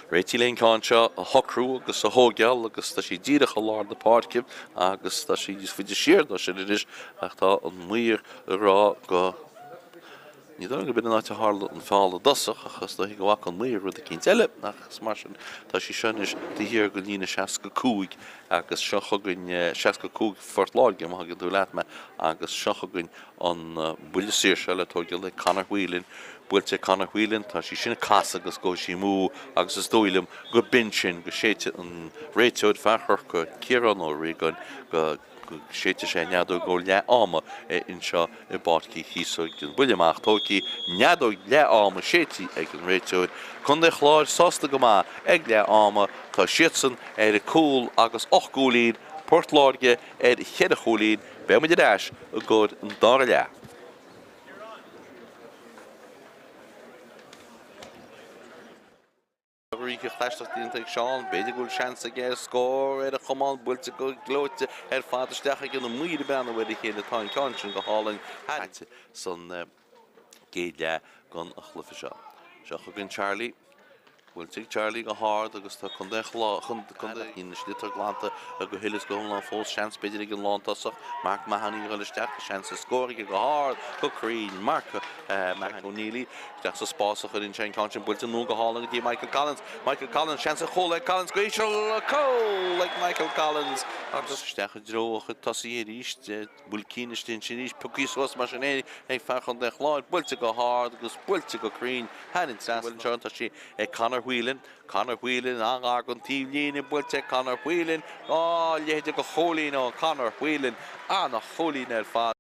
Speaker 1: Réití leon cánseo a thocrú agus a thógeal agus tá sí díireach láir na páirce agus tá sí fuidir siar do sin idir ach tá an muir rá go ní go bin áte hála an fála dosach achas tá go bhacha an muir rud a cin eile achas mar sin tá sí senis de hir go lína 65 agus seo chugann 65 Fort Láirge má go dú leat me agus seo chugann an buile sír se le tógeal le Conor Whelan builte Conor Whelan tá sí sinna casa agus go sí mú agus is dóilm go bin sin go séite an réiteod fearchar go Ciarán ó rigan go séite sé neadú go le áma in seo i barci Chíosóg den buileach tóí neadú le áma sétí ag an réiteod chun de chláir sásta go má ag le áma tá siatsan a cúl agus 8 gúlín Port Láirge chead cholín be mu deis a go an dá le. Ríige chleisteach dínta Seán, beidir gúil seansa ggé scór ar a chomán builte go glóite ar fáisteach gin na muoir beanna bhfuil chéad atá cáin go hálainn hainte san géide gan a chlufa seo. Seo chu gin Charlie. Bhfuil Charlie go háard agus tá chun chun in slitar glánta a go hilas go an fós seans beidir an lántasach Mark Mahanní go leisteach seans a scóirige go háard go Crean Mark O'Neilly deach sa spásach in Shane Conchon builte nó go hálan dí Michael Collins seans a chola Collins go éisiil có like Michael Collins agus steach a droch tasí ríist bhfuil cíneistín sin ríist pucíos mar sin é fechan de chláid builte go háard agus builte go Crean hanin bhfuil seanta sí Conor Whelan an agan tíomhlín builte Conor Whelan léide go cholín ó Conor Whelan an a cholín ar fád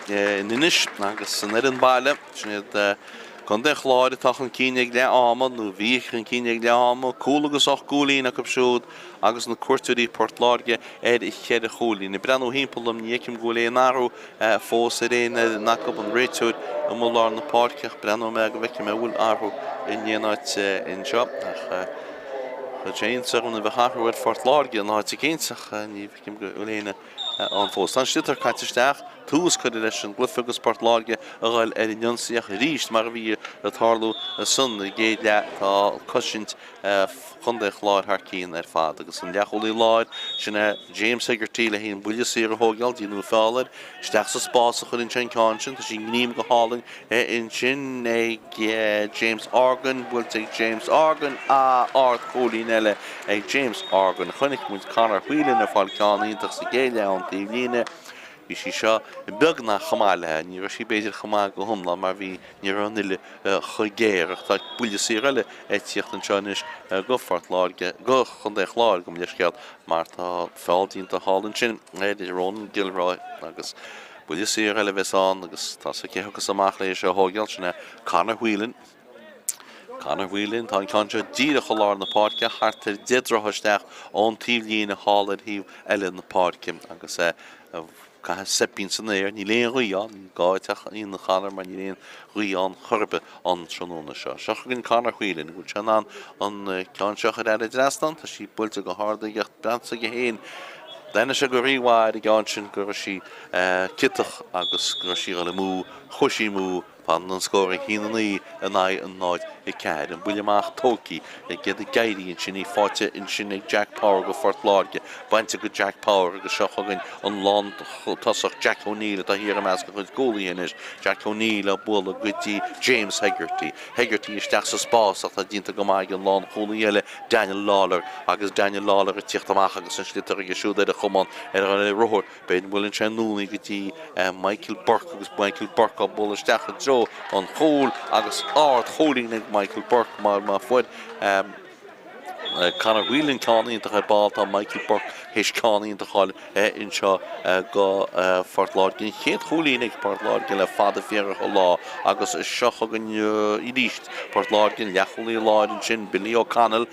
Speaker 1: Ennis agus san erin baile gan de chláir tachan cíine le áma nó bhíchan cíine le áma cúlagus ach cúlín a siúd agus na cuairtúí Port Láirge I chéad a cholín. Na brenn hímpelm nícim gúlé náú fós a réine nacab an réitúd am lá na páirceach brenn me go bheice me bhfuil áthú in dhéanaid in seo James na bheitthúir Port Láirge an áit céintach ní bhicim go léine an fós. Tá sitar caiiteisteach tús chuir leis an glufagus Port Láirge a gháil in Jonsaíach ríist mar bhí a tharlú a sun I géad le tá cosint chunda chláir Harcín fad agus an leacholí láir sinna James Hegarty le híon buile sé a hógeal díú fáir steach sa spás a chur in sin cáin tá sí níim go háling in sin James Organ bhfuil James Organ a ard cholín eile ag James Organ chunig mu canar huiilin a fáil cáíntach sa géile an tíhlíine Bhí sí seo beag na chamáile ní ra sí beidir chamá go thomla mar bhí ní ranile chuigéireach tá buile sí eile tíocht an seanis go Port Láirge go chun chláir go leis cead mar tá fáildínta hálann sin Ron Gilroy agus buile sí eile bheitán agus tá sa céchas amach lééis se hógeal sinna canar huiilin Canar bhuiilinn tá canse díra choláir na páirce hartar didrathisteach ón tíomhlíon na hálaid híomh eile na páirce agus Ca sepín san éir, ní léon ruíán, ní gáiteach í na chanar mar ní léon ruíán chorbe an tróna seo. Seach gin canar chuilinn, go tean an ceanseach ar eile drastan, tá sí builte go háda ag brandsa go héin. Daine se go ríomháid I gáin sin gur sí citach agus gur sí le mú, chuisí mú, pan an scóring híanaí an náid I cead an buile amach tócaí ag géad a gaiirí in sin I fáte in sin ag Jack Power go Port Láirge bainte go Jack Power agus seochagan an lán tasach Jack O'Neill a hir am go chud gólaí inis Jack O'Neill a bula gotí James Hegarty isteach sa spás a dínta go maig an lán cholaí eile Daniel Lawler agus Daniel Lawler a tíocht amach agus an slitar ag siúd ar a chumán ar an rothir beidin bhfuil an núnaí gotí Michael Burke agus Michael Burke a bula isteach a dro an chól agus ard chólín ag Michael Burke mar fuid Canar bhuiilinn cánaíonnta a báiltá Michael Burke héis cánaíonnta cháil in seo go Port Láirge chéad cholín ag Port Láirge le fada féarach lá agus seochagan I ríist Port Láirge leacholí láir in sin Billy O'Connell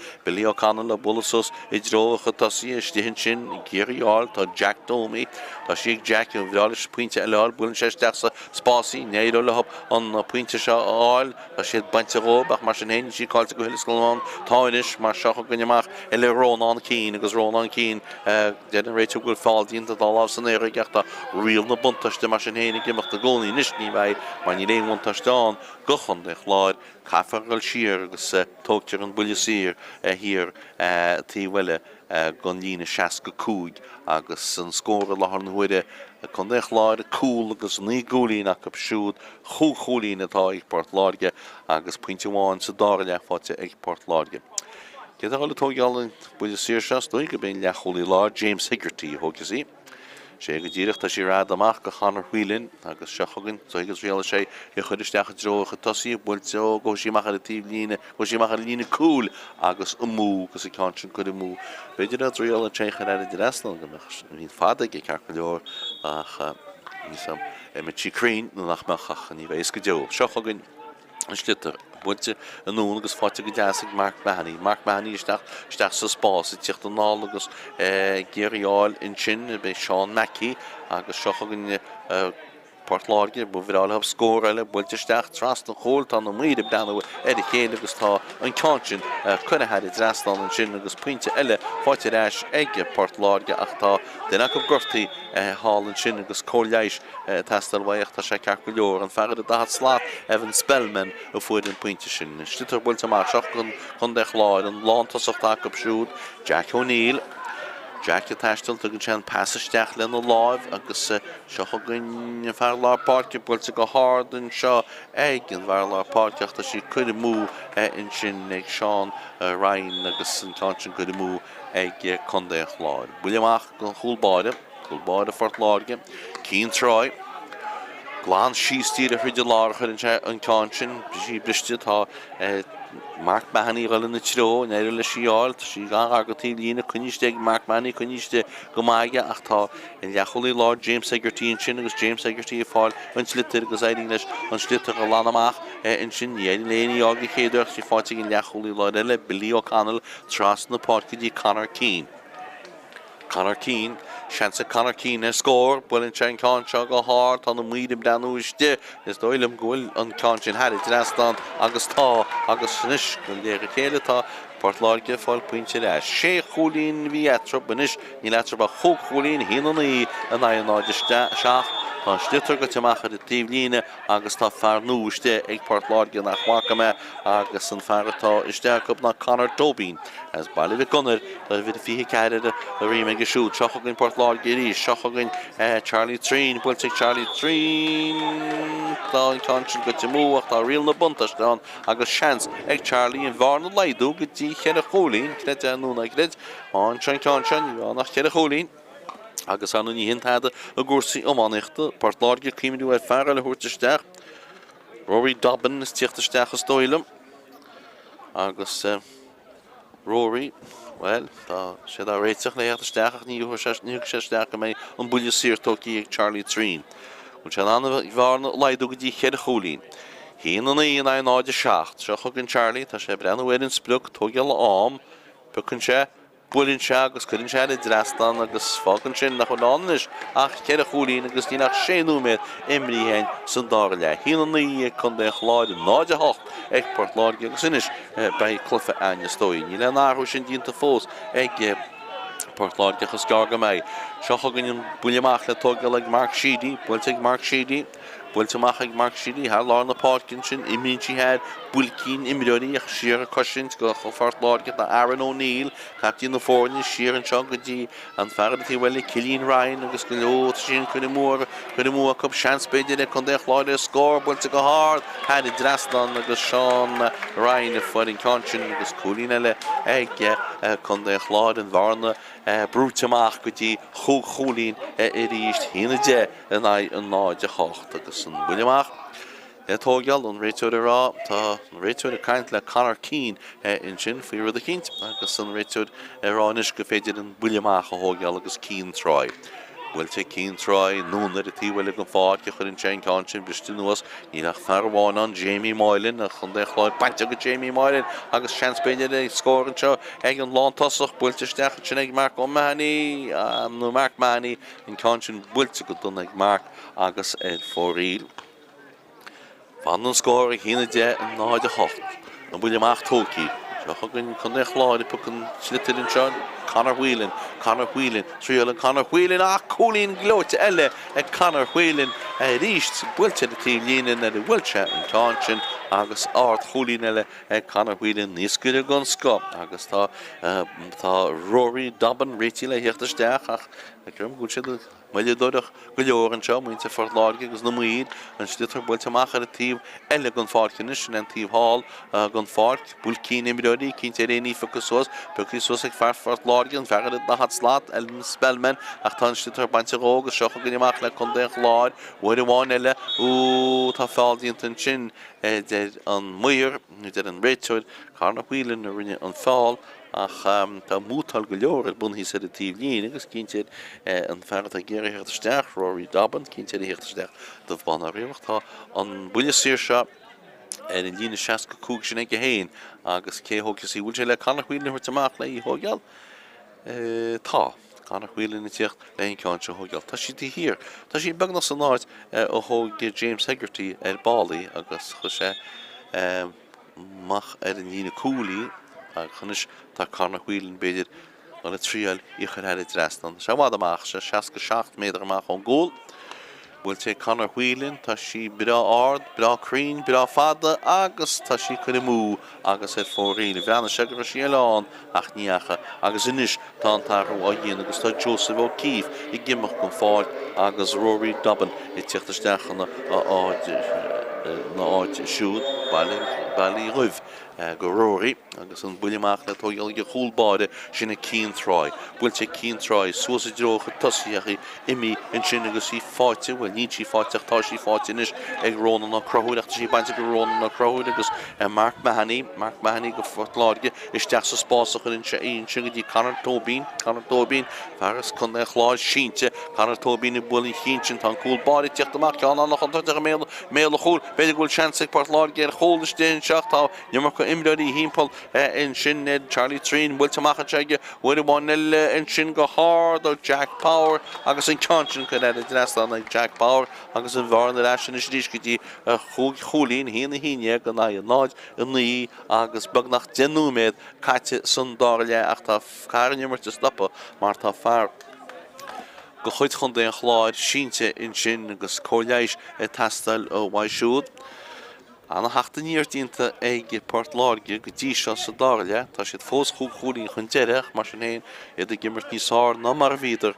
Speaker 1: a bulasus I drócha tasí stíhann sin géiríáil tá Jack Domi tá sí Jack an bheális puinte eileáil bulann sé steach sa spásaí néadú lehab an puinte seo áil tá siad bainte rób ach mar sin héin sí cáilte go hiiliscáilán táinis mar seocha gnneach eile Rónán Cín agus Rónán Cín den réitú bhfuil fáildínta dá san éire geachta rial na buntaiste mar sin hénig gimeach a gcónaí níos ní bheith mar ní léon buntaistáin gochan de chláir cafargal siar agus tógtear an buile sír hir tíhile gan lína 65 agus an scóra lethar na huide chun de chláir cúil agus ní gúlín ach siúd chólín atá ag Port Láirge agus puinte bháin sa dáir leachfáte ag Port Láirge. Ge a alle tógealin buile sír seas dó go ben leacholí lá James Hegarty hógus í. sé go ddíireach tá sí rád amach go chanar huiilinn agus seochagan so agus réala sé I chuidisteach a drocha tasí builte go síach a tíomhlíne go síach a lína cúil agus mú gus I cáin go mú. Beidir a réala técha ar de restal go hín fada ag cear go leor ach ní sam mit sírín nó nachmeachcha ní bhééis go deo. Seochagan an slitar buinte an nún agus fáte go deasig Mark Mahoney isteach sa spás I tíocht an ná agus géiríáil in sin be Sean Mackey agus seochagan Port Láirge bu bhráil hab scór eile builte isteach tras an chóil tá na muide breanú chéile agus tá an cáin chuna head drastal an sin agus puinte eile fáte éis ag Port Láirge ach tá denach go gortaí hálann sin agus cóléis testalhaíocht tá sé cear go leor an fear a dahad slát Evan Spellman a fuid an puinte sin. Stitar builte mar seach chun de chláir an lántasachta go siúd Jack O'Neill Jack a taistal go tean passasteach le na láimh agus seochagan fear lá páirce builte go hádan seo ag an bhar lá páirceachta sí chuide mú in sin ag Seán Ryan agus an cáin chuide mú ag chundéach láir. Buile amach go chulbáide Port Láirge, Cín Troy, glán síostír a chuide láir chuir an cáin sin sí briste tá Mark Mahoney gal in the tro, Neril Shialt, she got Argotilina, Kunisteg, Mark Mahoney, Kuniste, Gomaya, Achta, and Yaholi Lord James Segerty and Chin, was James Segerty fall, when Slitter was English, on Slitter Lanamach, and Chin, Lady Yogi Hader, she fighting in Yaholi Lord Ella, Billy O'Connell, Trust in the Porky, Connor Keane. Connor Keane, chance of Connor Keane score, but in Chan Concha go hard on the medium down the Ushte, is the William goal on Conchin had it last on August Nish, and the Rikelata, Port Láirge fall pinch it as Sheikh Hulin Viatra Benish, Nilatra Hook Hulin, Hinoni, and I know the Shah. Tá Slitter go teachcha de tíomhlíne agus tá fear núiste ag Port Láirge nach Machame agus an feartá isteach up na Conor Tobin as bailí bh gunnar tá bhí fiche ceide a ríme go siúd seachagin Port Láirge rí seachagin Charlie Treen builteigh Charlie Treen tá an cansin go teamúach tá rial na buntasteán agus chance ag Charlie an bhar na leidú go dtí chead a cholín cred anúna cred an Chan cansin nach chead a cholín agus an ní hintáda a gúsaí Iománaíochta Port Láirge cíimiú ar fearr le thuirtaisteach Rory Dobbin is tíochtaisteach a stoilm agus Rory well tá sé dá réiteach le héachtasteach ní séisteach mé an buile siirtóí ag Charlie Treen ú se anna bhharna leidú go dtí chead a cholín híon an íon a náide seacht seachach an Charlie tá sé brenn bhfuir an spluch tógeal am pucann sé Bullin se agus chuann sé i drastan agus fágann sin nach chudáis ach cead a cholín agus ní nach séúméid imrí hain san dáir le. Hían í chun de chláid an náide hocht ag Port Láirge agus inis bei clufa aine stóí. Ní le náthú sin dínta fós ag Port Láirge agus garga mé. Seachagin an buileach le tógal ag Mark Sheedy, builte ag Mark Sheedy, builte amach ag Mark Sheedy, ha lá na pácin sin imín si had Bulcín imreoí ach siar a cosint go Port Láirge na Aaron O'Neill, captain na fórne siar an seo go dtí an feardatí bhfuil Cillian Ryan agus go leor sin chuine mór cup seans beidir le chun de chláide scór builte go hard had i drastan agus Sean Ryan a fuin cansin agus cholín eile ag chun de chláid an bharna brúteach go dtí cholín i ríist hína de an náide chocht agus an buileach tógeal an réiteúir rá tá réiteúir a caiint le Conor Keane in sin faoi rud a cínt agus an réiteúir ráis go féidir an buileach a thógeal agus Keane Troy. Bhfuilte Keane Troy núnar a tíhfuil go fád go chuir an Chan cansin bristú nuas ní nach fearháin an Jamie Moylan a chun de chláid bainte go Jamie Moylan agus chance beidir é scór an seo ag an lántasach builte steach sin ag Mark Mahoney nó Mark Mahoney an cansin builte go duna ag Mark agus fóríl. Van an scóir hína de an náide hocht an buile amach tócaí. Seachagin chun de chláide pu an slitir an seo Conor Whelan, tríal an Conor Whelan ach cholín glóite eile ag Conor Whelan ríist builte a tíomhlíne na bhfuilte an cansin agus áirt cholín eile ag Conor Whelan níos go gan sco agus tá Rory Dobbin réití le héachtasteach ach grim gúil siad Maile dúireach go leor an seo muinte Port Láirge agus na muid an slitir builte amach ar a tíomh eile gan fácinis sin an tíomh hall gan fáic Bulcín imreoí cinnte réí focusós buí sos ag fear Port Láirge an fearad na hat slát Elm Spellman ach tá slitir bainte rógus seachagin amach le chun de chláid bhuiir amháin eile tá fáilíonn an sin an muir nu an réiteúir Conor Whelan a rinne an fáil ach tá mútal go leor ar bunhí sé a tíomhlín agus cinnte an fearad a géir héachtasteach Rory Dobbin cinnte héachtasteach do ban a riomhacht tá an buile sír seo in lína 6 go cúg sin ag go héin agus céthógus í bhfuil sé le Conor Whelan chuirt amach le í thógeal tá Conor Whelan na tíocht le on ceann se thógeal tá si tí hir tá sí beag san náid ó thóg James Hegarty ar bálaí agus chu sé mach ar an lína cúlaí chunis tá Conor Whelan beidir an a tríal i chuir drastan. Se bhád amach se 67 méadar amach an gól. Bhfuilte Conor Whelan tá si bidá ard, bidá crín, bidá fada agus tá si chuine mú agus é fóríle. Bheanna segur a síán ach níacha agus inis tá an tarú á dhéana agus tá Joseph O'Keefe i gimach gon fáil agus Rory Dobbin i tíochtasteach na áid siúd bailí roimh go róirí agus an buileach le tógheal go chúlbáide sinna cín tráid. Bhfuil sé cín tráid suas drocha tosaíocha imi in sin agus sí fáite bhfuil ní sí fáiteach tá sí fáitis ag róna na crothúid achta sí bainte go róna na crothúid agus Mark Mahoney go fort Láirge isteach sa spásach in se aon sin go dtí Conor Tóibín fearras chun na chláid sínte Conor Tóibín i builí chintin tá chúlbáide teachta amach ceann nach an tuideach méle chúl beidir gúil seansaigh Páirc Láirge ar chólaiste seach tá nimar go imreí hímpel in sin Charlie Trín bhfuil amachcha teige bhfuil bháin in sin go hard ó Jack Power agus an ceantin chu drastan ag Jack Power agus an bhar na leisin is dís go dtí cholín hína híine go na náid in ní agus beagnach denúméid caite san dáile ach tá cairn nimar te stoppa mar tá fearr go chuid chun déon chláid sínte in sin agus cóléis tastal ó bhaisiúd. Anna hachtaníir dínta ag Páirc Láirge go dtí seo sa dáile tá siad fós chúlín chun deireach mar sin héin iad a gimmart níosár ná mar bhíidir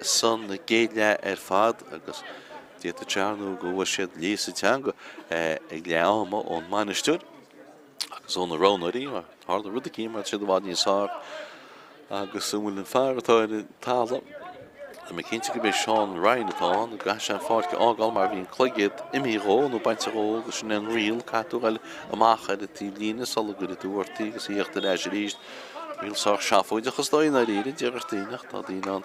Speaker 1: san na géile ar fad agus déta teanú go bhfuil siad lísa teanga ag leama ón mainistúd agus ón na rónaí mar thar na rudaí mar siad bhád níosár agus bhfuil an fearr atá tála. Me cinnte go beh Seán Ryan atá an gas an fáice ágáil mar bhíon cloigid imíró nó bainte ró agus sin an riil catúil amach a tí lína sal go dúirtaí agus íochtta leis ríist bhíl sá seafóide chus dóin na riide deartíach tá dtíán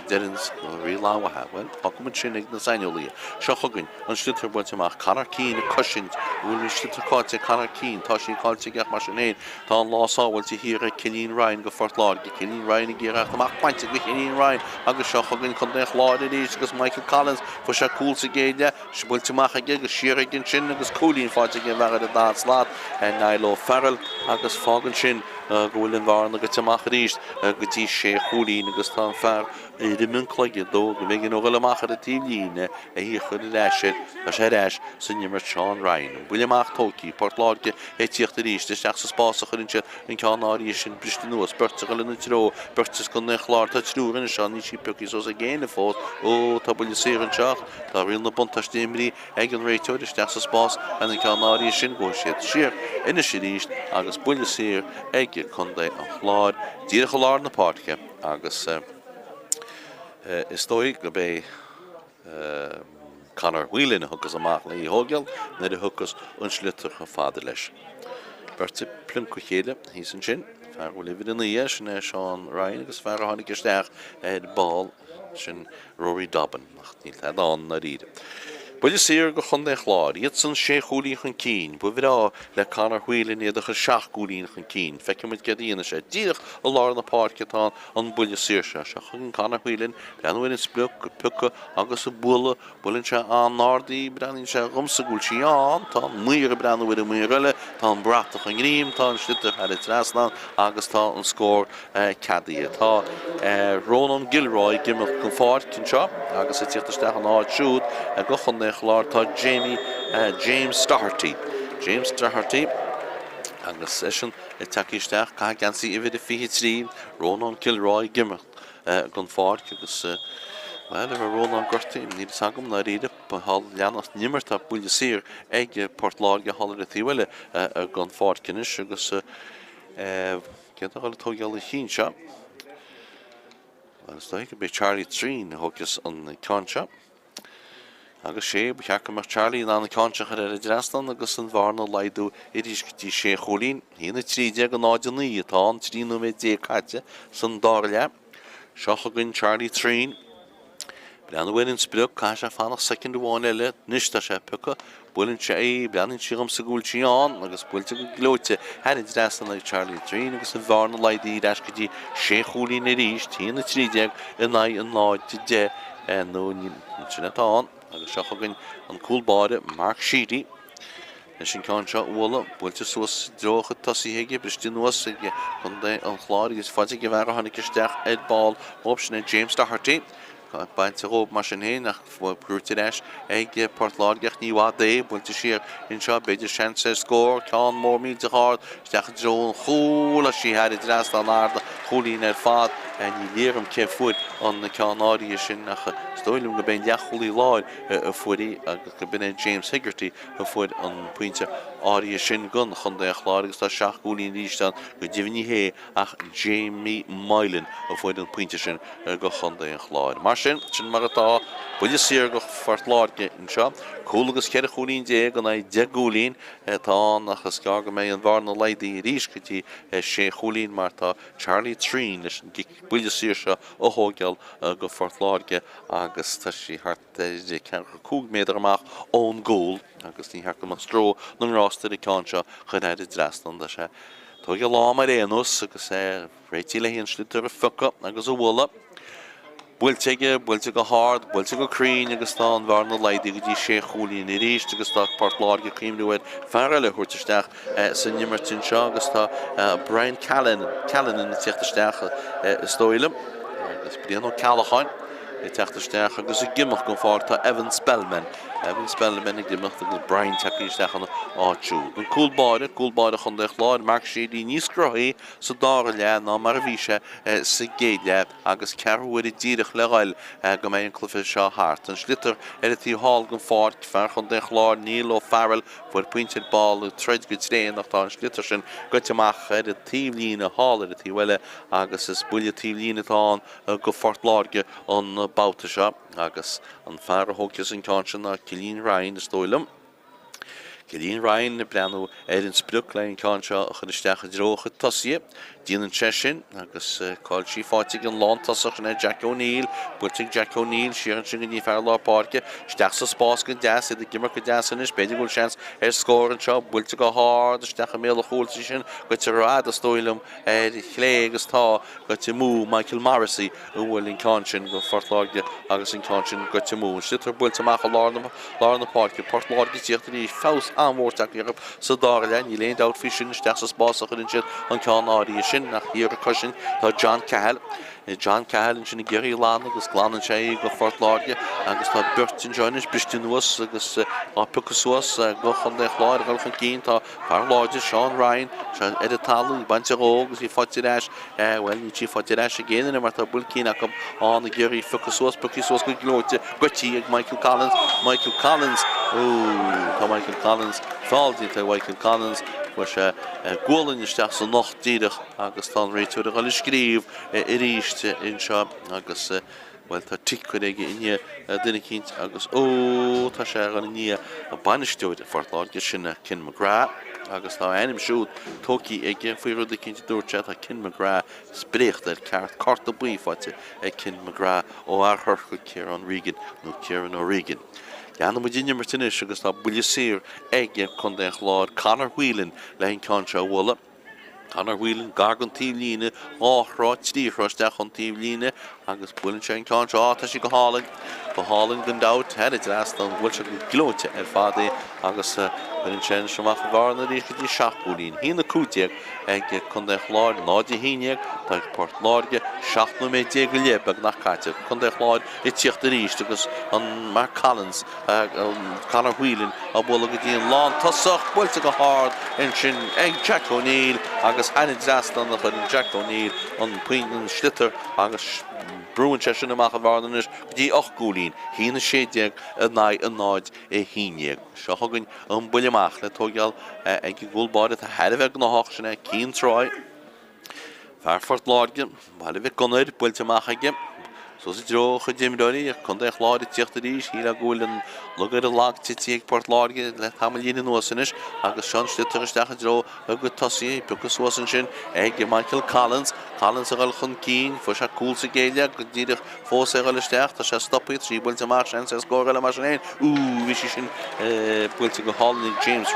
Speaker 1: Derrins riláha bhfuil pacumin sin ag na sainolí. Seo chugann an slútar buint amach canar cín a cosint bhfuil slútarcáilte canar cín tá sí cáilte gach mar sin éin tá an lásáhfuil tí hir Cinnín Ryan go Páirc Láirge Cinnín Ryan i ggéireacht amach bainte go Cinnín Ryan agus seo chugann chun déich láide ríos agus Michael Collins fu se cúil sa géide si bhfuil amach aige agus siar gin sin agus cúlín fáilte gin bhar a dá slát Nailo Farrell agus fágan sin gohfuil an bhar na go teach ríist go dtí sé cholín agus tá fearr idirmún cloigid dó go bhíon óil amach a tí líne a hí chud leisid a sé réis san nimar Seán Ryan. Bhuiil amach tócaí Páirc Láirge tíocht a ríist isteach sa spása chuinse an ceannáí sin briste nuas burta go lena tró burtas gon na chláir tá trúrin se ní sí peí os a géine fós ó tá buile séan seach tá riil na buntastéimrí ag an réiteir isteach sa spás an an ceannáí sin go siad siar ina sé ríist agus buile sér ag chun an chláir díra choláir na Páirce agus is dóigh go bé Conor Whelan thugus amach le hógeal na de thugus unslútar go fáda leis. Berta plum go chéile hí san sin fear bhfuil livid in í sin Seán Ryan agus fear tháinig isteach ball sin Rory Dobbin nach níl an na ríide. Buile sér go chun é chláir, iad san sé cholín chun cín, bu bhírá le Conor Whelan iad a chu seach cholín chun cín, feicimid gadíana sé díach ó lár na Páirce tá an buile sér se chun Conor Whelan breanhfuin spluc go puca agus a bula bulinn se an nádaí breann se rumsa gúil Ciarán tá muir a breanhfuid a muile tá an bratach an grím tá an slitar ar trasná agus tá an scór cadaí tá Ronan Gilroy gimach chun fád cin seo agus a tíochttasteach an áid siúd a go chun Clár tá James Doherty agus sin i takeísteach cá gansaí ihid a fihi trí Ronan Gilroy gimach gon fád agus well a Ronan Gorty ní sagam na ríide ba hall leanach nimmer tá buile sér ag Páirc Láirge hallar a tíhile gon fád cinis agus ceantáil tógeal a chin seo well stoig go bé Charlie Trín thugus an ceanse agus sé becheach mar Charlie an ceanseach ar a drastan agus an bharna leidú iris gotí sé cholín hína tríide go náidenaí atá an tríú mé dé caite san dáile seo chugann Charlie Trín breanhfuin in spluc cá se fannach second bháin eile níos tá sé puca builinn sé breann siam sa gúil Ciarán agus builte go glóite head i drastan le Charlie Trín agus an bharna leidí reis gotí sé cholín a ríist hína tríide in naid an náide de nó sin atá agus seo chugann an cúlbáide Mark Sheedy sin ceann seo bhla builte suas drocha tosaíthe briste nuas chun an chláir agus fáilte go bhar tháinig isteach ball op sin James Doherty bainte Craobh mar sin héin nach grúte leis ag Páirc Láirge níhá dé builte siar in seo beidir seansa scór ceann mór mílte háard steach drón chúla sí head i dras an arda cholín ar fad ní léirm cé fuid an na cean áirí sin nach stoilm go ben deachholí láid a fuirí agus go bin James Hegarty a fuid an puinte áirí sin gun chun de chláir agus tá 7 gúlín rístan go difní hé ach Jamie Moylan a fuid an puinte sin go chun de chláir. Mar sin mar atá buile sir go fort Láirge in seo. Cúlagus ceir chúlín dé gan é 10 gúlín tá nachas gar go mé an bharna leidí ríis gotí sé chúlín mar tá Charlie Treen leis buile sir seo ó hógeal go fort Láirge agus tá sí hart de cean 2 méadar amach ón gúl agus ní heach amach stró nó rásta i cean seo chun éidir drastan de sé. Tá go lá mar réanús agus réití le híon slútar a fuca agus ó bhla. Builte go hard, builte go crín agus tá an bharna leidí go dtí sé chúlín i ríist agus tá Páirc Láirge cíimniúid fearra le chuirteisteach san nimmartin seo agus tá Brian Callan in na teachtasteach stóilem agus blian ó Callachain i teachtasteach agus i gimach go fáir tá Evan Spellman ag gimach agus Brian teachtasteach an áitiú. An cúlbáide chun de chláir mar sé dí níos groí sa dára le ná mar a bhí sé sa géile agus cearhfuir i ddíireach le gail go mé an clufa seo hart. An slitar a tí hall go fáir fear chun de chláir níl ó fearil fuair pointed ball treid go tréin nach tá an slitar sin goiteach a tíomhlína hall a tíhile agus is buile tíomhlína tá go Fort Láirge an Babhta seo agus an fear a hógus an cean sin na Cilín Ryan is dóilem. Cilín Ryan na breanú an spruc le an cean seo a chuisteach a drocha tosaí. Díanaan sin agus cáil sí fáitigh an lán tasach na Jack O'Neill, buirtigh Jack O'Neill siaran sin ní fear lá Páirce, steach sa spás go deas i gimar go deasan is beidir gúil seans scór an seo, builte go hard steach a méle chóiltí sin go te rád a stóilm chlé agus tá go te mú Michael Morrissey a bhfuil in cean sin go Fort Láirge agus in cean sin go te mú. Sitar builte amach a lár na Páirce, Páirc Láirge tíochttaí fás anmhórteach iarab sa dára le ní léon dát fi sin steach sa spás a chuinn siad an cean áirí sin nach híar a cossin tá John Cahill in sin geirí lána agus glánan sé go Fort Láirge agus tá Burton Jones Bristinúas agus Pucasúas go chun de chláir a galchan cín tá Páirc Láirge Sean Ryan se a talú i bainte ógus í fátiréis well ní tí fátiréis a géanana mar tá bul cín acham an geirí Pucasúas go glóite gotí ag Michael Collins tá Michael Collins fáildí tá Michael Collins was golan isteach san nach díadach agus tá réitúir a gáil scríomh i ríist in seo agus well tá ticuid ige inne duine cinint agus tá sé gan ní a banisteúid a Fort Láirge sinna Kin McGrath agus tá anim siúd tóí ige faoi rud a cinnte dúirte a Kin McGrath spréocht ar ceart carta buífáte ag Kin McGrath ó arthurcha Ciarán Regan nó Ciarán O'Regan. Leanna mu dinne martinis agus tá buile sir ige chun de chláir Conor Whelan le an cean seo bhla. Conor Whelan gargan tíomhlíne árá tííráisteach an tíomhlíne agus builann sé an cean seo tá sí go hálainn gan dát head ras an bhfuil se go glóite ar fádaí agus builann sé semach bharna rí go dtí 7 gúlín. Hína cúteag ag chun de chláir náide híineag tá Páirc Láirge 7 mé dé go lébeag nach caite chun de chláir i tíocht a ríist agus an Mark Collins Conor Whelan a bhla go dtíon lán tasach builte go hard in sin ag Jack O'Neill agus haine drastan nach chun Jack O'Neill an puinten slitter agus brúin sé sin amach a bharnanis go dtí 8 gúlín. Hína séideag a náid i híineag. Seo thugann an buile amach le tógeal ag gúlbáide a heidirheith na hách sinna cín tráid. Fear Fort Láirge, bhile bheith gonaid builte amach aige. So is droog gedimdorie, kon de chláir tíocht ríis, hí a gúlan lugad a lag títí ag Páirc Láirge le tamlína nuasanis agus sean slitaristeach a dro a go tosaí pucas wasan sin ag Michael Collins a galchan cín fu se cool sa géile go díireach fós a galisteach tá sé stoppaí trí builte mar sin sa scóra le mar sin bhí sin builte go hálaigh James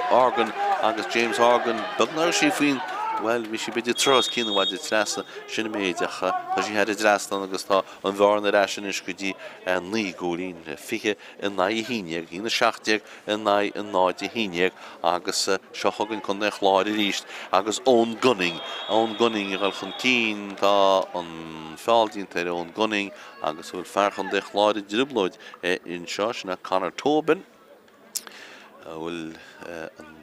Speaker 1: Organ agus James Organ bugnar sí faoin. Well, we should be the trust keen what it's last shouldn't be that she had a dress on the on the ration is could and Lee Golin figure and nai hiniag in the shachtig and nai and náide hiniag agus shohogan con de chláir ríist agus own gunning galchan keen tá an faldín te own gunning agus bhfuil ferchan de chláir dribblóid in Shoshna Conor Tobin Well,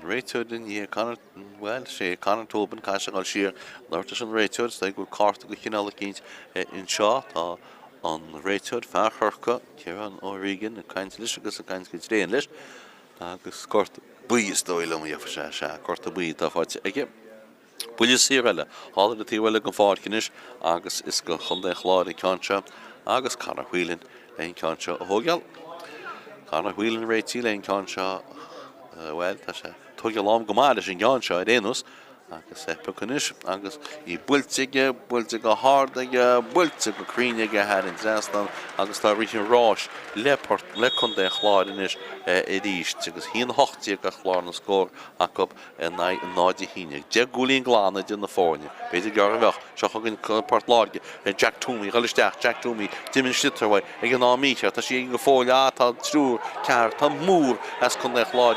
Speaker 1: réiteoid in dhé Conor, well, sé Conor Tobin caiise gáil siar láirtas an réiteoid, sta go carta go chinál cínt in seo tá an réiteoid Fátharta, Ciarán ó Rígan, na caint leis agus a caint go tréan leis, agus corta buí is dóil am dhéfa se, corta buí tá fáilte aige. Buile siar eile, hála a tíhile go fácinis, agus is go chundé chláir i ceanse, agus Conor Whelan leon ceanse a thógeal. Conor Whelan réití leon ceanse well, tá sé tuige lám go máile sin gáin seo Ennis agus pecanis agus í builtige go hádaige builte go críneige head in Zastan agus tá ríon ráis le chun dé chláiris i ríist agus híon hochtíí go chláir na scór acu náide híine. De gúlíon glána de na fáine, beidir gar bheith seo chugann Páirc Láirge Jack Toomey, ghalisteach Jack Toomey, Dimin Stitarhaid ag an námíte, tá sí go fáile tá trúr cear tá múr as chun dé chláir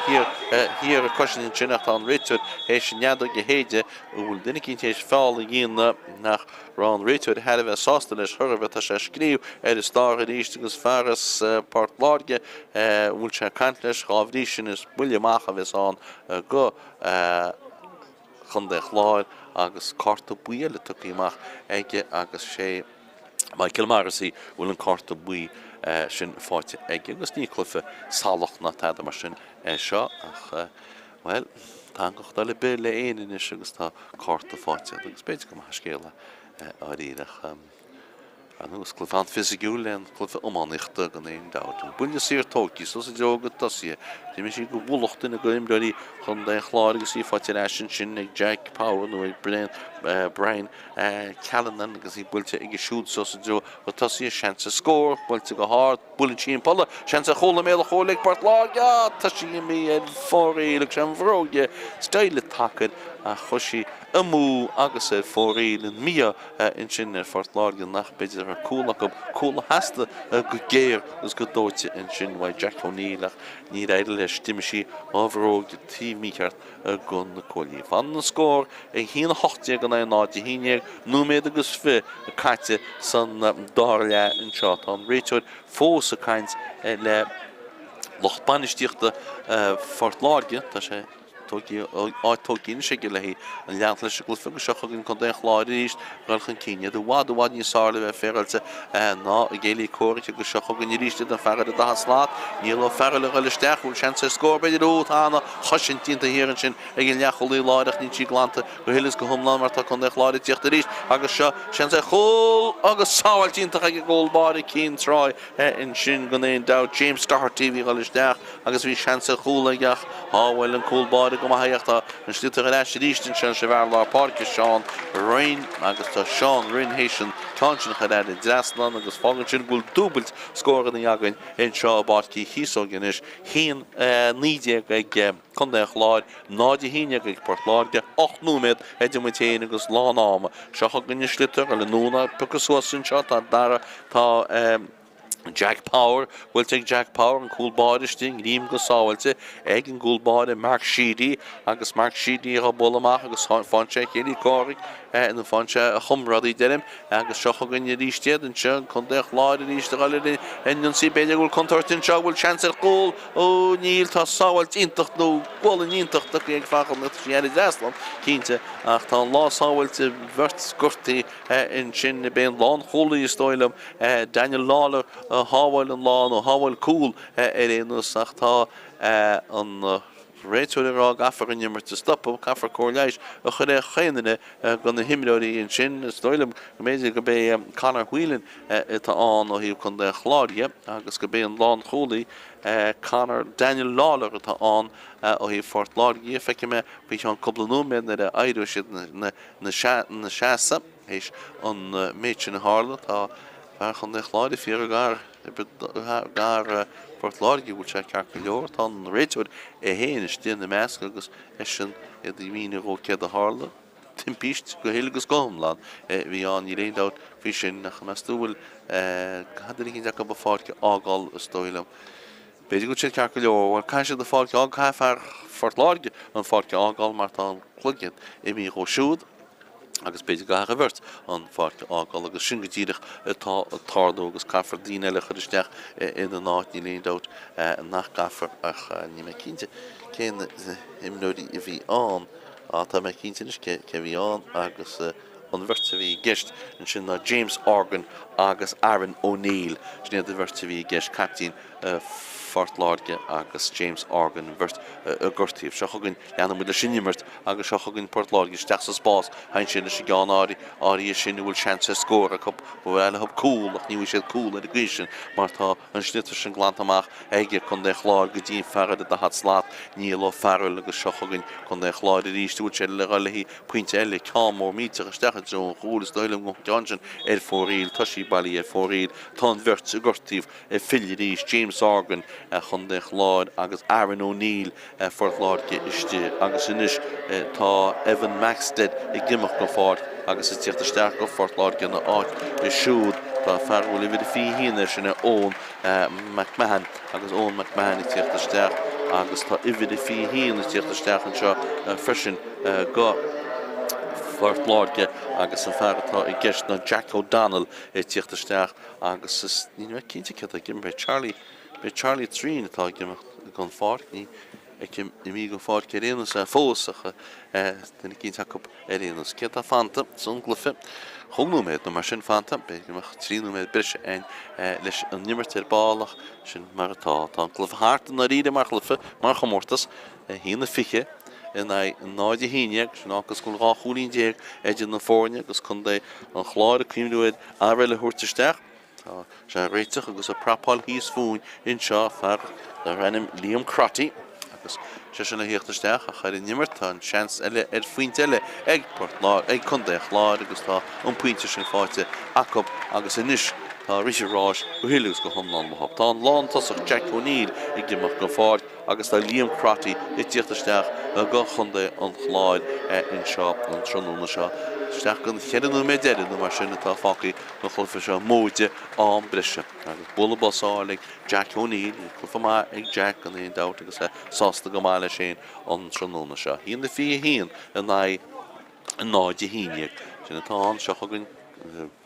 Speaker 1: hir a cosisiún sinach tá an réiteoid éis sin neadú go héide bhfuil duine cinnte éis fáil a dhéana nach rán réiteoid head a bheith sásta leis thurbh tá sé scríomh is stáir ríist agus fearras Páirc Láirge bhfuil sé cant leis gábhrí sin is buile amach a bheits an go chun dé chláir agus carta buí le tucaíach aige agus sé Michael Marcy bhfuil an carta buí sin fáite aige agus ní clufa salach na teda mar sin seo ach well tá go le be le éanaine agus tá carta fáite agus beidir go mai scéile á ríireach agus clufán fisigiúil leon clufa ommánichta gan éon dáú. Buine sír tóí so sa deogad tasí, Dí me sí go bhúlachtain a go imreirí chun dé chláir agus í fáte sin sin ag Jack Power nó ag Brian Callanan agus í builte ag siúd so sa deo go tasí seansa scór, builte go hard, builin tíon pola, seansa chola méle chola ag Páirc Láirge, tá sí mí fórí le sem bhróge, staile takad a chosí amú agus fórílen mia in sin Páirc Láirge nach beidir ar cúla heasta go géir gus go dóite in sin bhaid Jack O'Neillach ní réidir leis tiimiisi ábhróg de tí mícheart gun na cóilí. Fan na scór ag híana hochtíí gan é náide híineag nó méad agus fi a caite san dáile in seo tá an réiteoid fós a caint le locht banistíochta Páirc Láirge tá sé tógin sé go lehí an leant leis go fi seo chun chun dé chláir ríist galchan cíine do bhád ní sála bheith féilte ná a ggéalaí cóirte go seo chugann ríiste an ferad a dá slát, níl ferla go leisteach bhúil sean sa scór beidir ótána chosin tínta híann sin ag an leacholí láireach ní tí glánta go hilas go thumlá mar tá chun dé chláir tíochtta ríist agus seo sean sa chól agus sáil tínta ag ggóilbáir cín tráid in sin gan éon dá James Doherty bhí go leisteach agus bhí sean sa chúlaigach háhfuil an cúlbáir go maithíochta an slútar a leis ríistin sin se bhar lá Páirc Seán Rain agus tá Seán Rain héisian tásin chadáid in Draslan agus fágan sin bhfuil dúbailt scóran na againn in seo Páirc Chíosóg inis híon níide ag chun dé chláir náide híine ag Páirc Láirge 8 núméid idirmutéin agus lánáma seo chugann slútar le núna pecasúsin seo tá dara tá Jack Power, we'll take Jack Power and cool body sting, Liam go sáilte, ag an cool body Mark Sheedy, agus Mark Sheedy a bolamach agus fanse chéí córic in the fanse a chumradí denim, agus seo chugann ríistead an seo chun dé chláir ríiste gaile in an si beidir bhfuil contortin seo bhfuil chance gól ó níl tá sáilt intacht nó bhil intacht ag fachal na fianna Zaslan cínte ach tá lá sáilte bhirt scortaí in sin na ben lán cholaí stoilm Daniel Lawler hábhail an lán ó hábhail cúl éonús ach tá an réiteoid ará gafar an nimmer te stoppen, gafar cóirleis a chud é chéanana gan na himmelóí in sin stoilm go méidir go bé Conor Whelan tá an ó híh chun de chláide agus go bé an lán cholaí Conor Daniel Lawler tá an ó hí Páirc Láirge feice me bhí an coblanúméid na aidir siad na seasa éis an méid sin na hála tá chun de chláide fíor gar Páirc Láirge bhfuil sé cear go leor tá an réiteoid héana is tíana na measc agus sin i dhíine ó cead a hála timpíist go hélagus gomlan bhí an í réondát bhí sin nach meúil hadirín deach go fáice ágáil a stoilm. Beidir go sé cear go leor, bhil caiise de fáice ágáil fear Páirc Láirge an fáice ágáil mar tá an chluigead i mí ó siúd agus beidir gath a bhirt an fáirt ágáil agus sin go dtíireach tardó agus caafar daoine eile chuiristeach in an náit ní líon dót nach caafar ach ní mé cinnte cén imnóí I bhí an tá mé cinnte ce bhí an agus an bhirt a bhí gceist an sin ná James Organ agus Aaron O'Neill sin a bhirt a bhí gceist captain Fort Láirge agus James Organ bhirt a gurtíomh seo chugann leanana mu a sinimirt agus seo chugann Port Láirge steach sa spás hain sin a gan áí sin bhfuil seanse scór a cup bhfuil hab cool ach ní sé cool a gcuisisin mar tá an snitar sin glantamach aige chun de chláir go dtíon ferrad a hat slát níl ó feril agus seo chugann chun de chláir a ríistúil sé le gailehí puinte eile cámór míte a steachad so chúlas dóilm go Johnson fóríil tá sí bailí fóríil tá an bhirt a gurtíomh fillí ríis James Organ chun de chláir agus Aaron O'Neill Fort Láirge iste agus inis tá Evan Maxted I gimach go fád agus is tíocht isteach go Fort Láirge na áit I siúd tá ferhúil I bhí fí híine sinna ón McMahon agus ón McMahon I tíocht isteach agus tá I bhí fí híine tíocht isteach an seo freisin go Fort Láirge agus an fearrtá I gceist na Jack O'Donnell I tíocht isteach agus is ní mé cinnte ce a gimbe Charlie Treen atá gimach gan fáirt ní I mí go fáirt ce réanús a fósacha duna cinn tacup réanús ce tá fanta son glufe chomnúméid nó mar sin fanta be gimach tríúméid brise ein leis an nimmert bálach sin mar atá tá an glufe háart na ríide mar glufe mar chomórtas hína fiche in náide híineag sin agus gon rá chúlín déag éidir na fórne agus chun é an chláir a críimúid a réile thuirteisteach tá sé réiteach agus a prapáil híos fún in seo fear de rannim Liam Crotty agus sé sin na híochttaisteach a chuir nimmert tá an seans eile faointe eile ag Port Láir ag chun é chláir agus tá an puinte sin fáite acab agus inis tá risirráis go hiúgus go thomlan mohab. Tá an lán tasach Jack O'Neill ag gimach go fád agus tá Liam Crotty I tíochttaisteach a go chun é an chláir in seo an tróna seo. Steach gan cheanú mé deidir mar sinna tá fácaí go chulfa seo móide an brise. Agus bula basálaigh Jack O'Neill chlufa má ag Jack an éon dat agus sásta go máile sin an tróna seo. Híon na fi híon a náide híineag sinna tá an seo chugann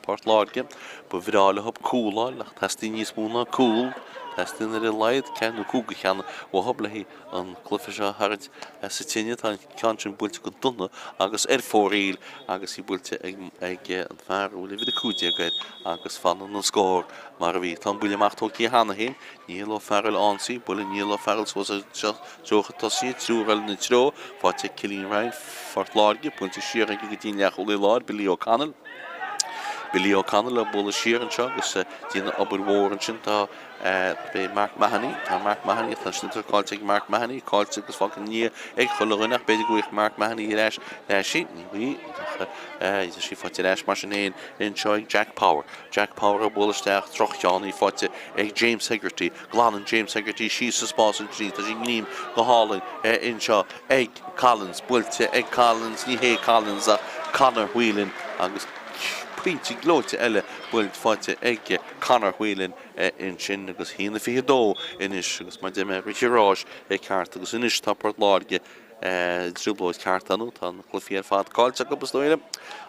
Speaker 1: Port Láirge bu bhrála hab cúláil ach testí níos múna cúl testin leid cean cúga cheanna ó hablaí an clufa seo harid sa tíine tá cean sin builte go duna agus fóríil agus I builte ag an fearúla bhí a cúide gaid agus fanna an scór mar a bhí tá buile amachtóí hána hén níl ó fearil ansaí bula níl ó fearil socha tosí trúil na tro fáte Cilín Ryan Fort Láirge punta siar go dtíine chola láir BEO Canal BEO Canal a bula siar an seo agus tíana obair mhór an sin tá be Mark Mahoney tá Mark Mahoney tá sin cáilte Mark Mahoney cáilte agus fágan ní ag cholarúnach beidir goich Mark Mahoney I leis sin ní bhí sí fáte leis mar sin éon in seo ag Jack Power a bulasteach trochteánaí fáte ag James Hegarty gláán James Hegarty sí sa spás an trí tá sí gníim go hálainn in seo ag Collins builte ag Collins ní hé Collins a Conor Whelan agus puinte glóite eile bhfuil fáte ag Conor Whelan in sin agus hína fi dó inis agus mar de me riráis ag ceart agus inis tá Port Láirge drúblóid ceartanú tá chlufiar fád cáilte go basdóile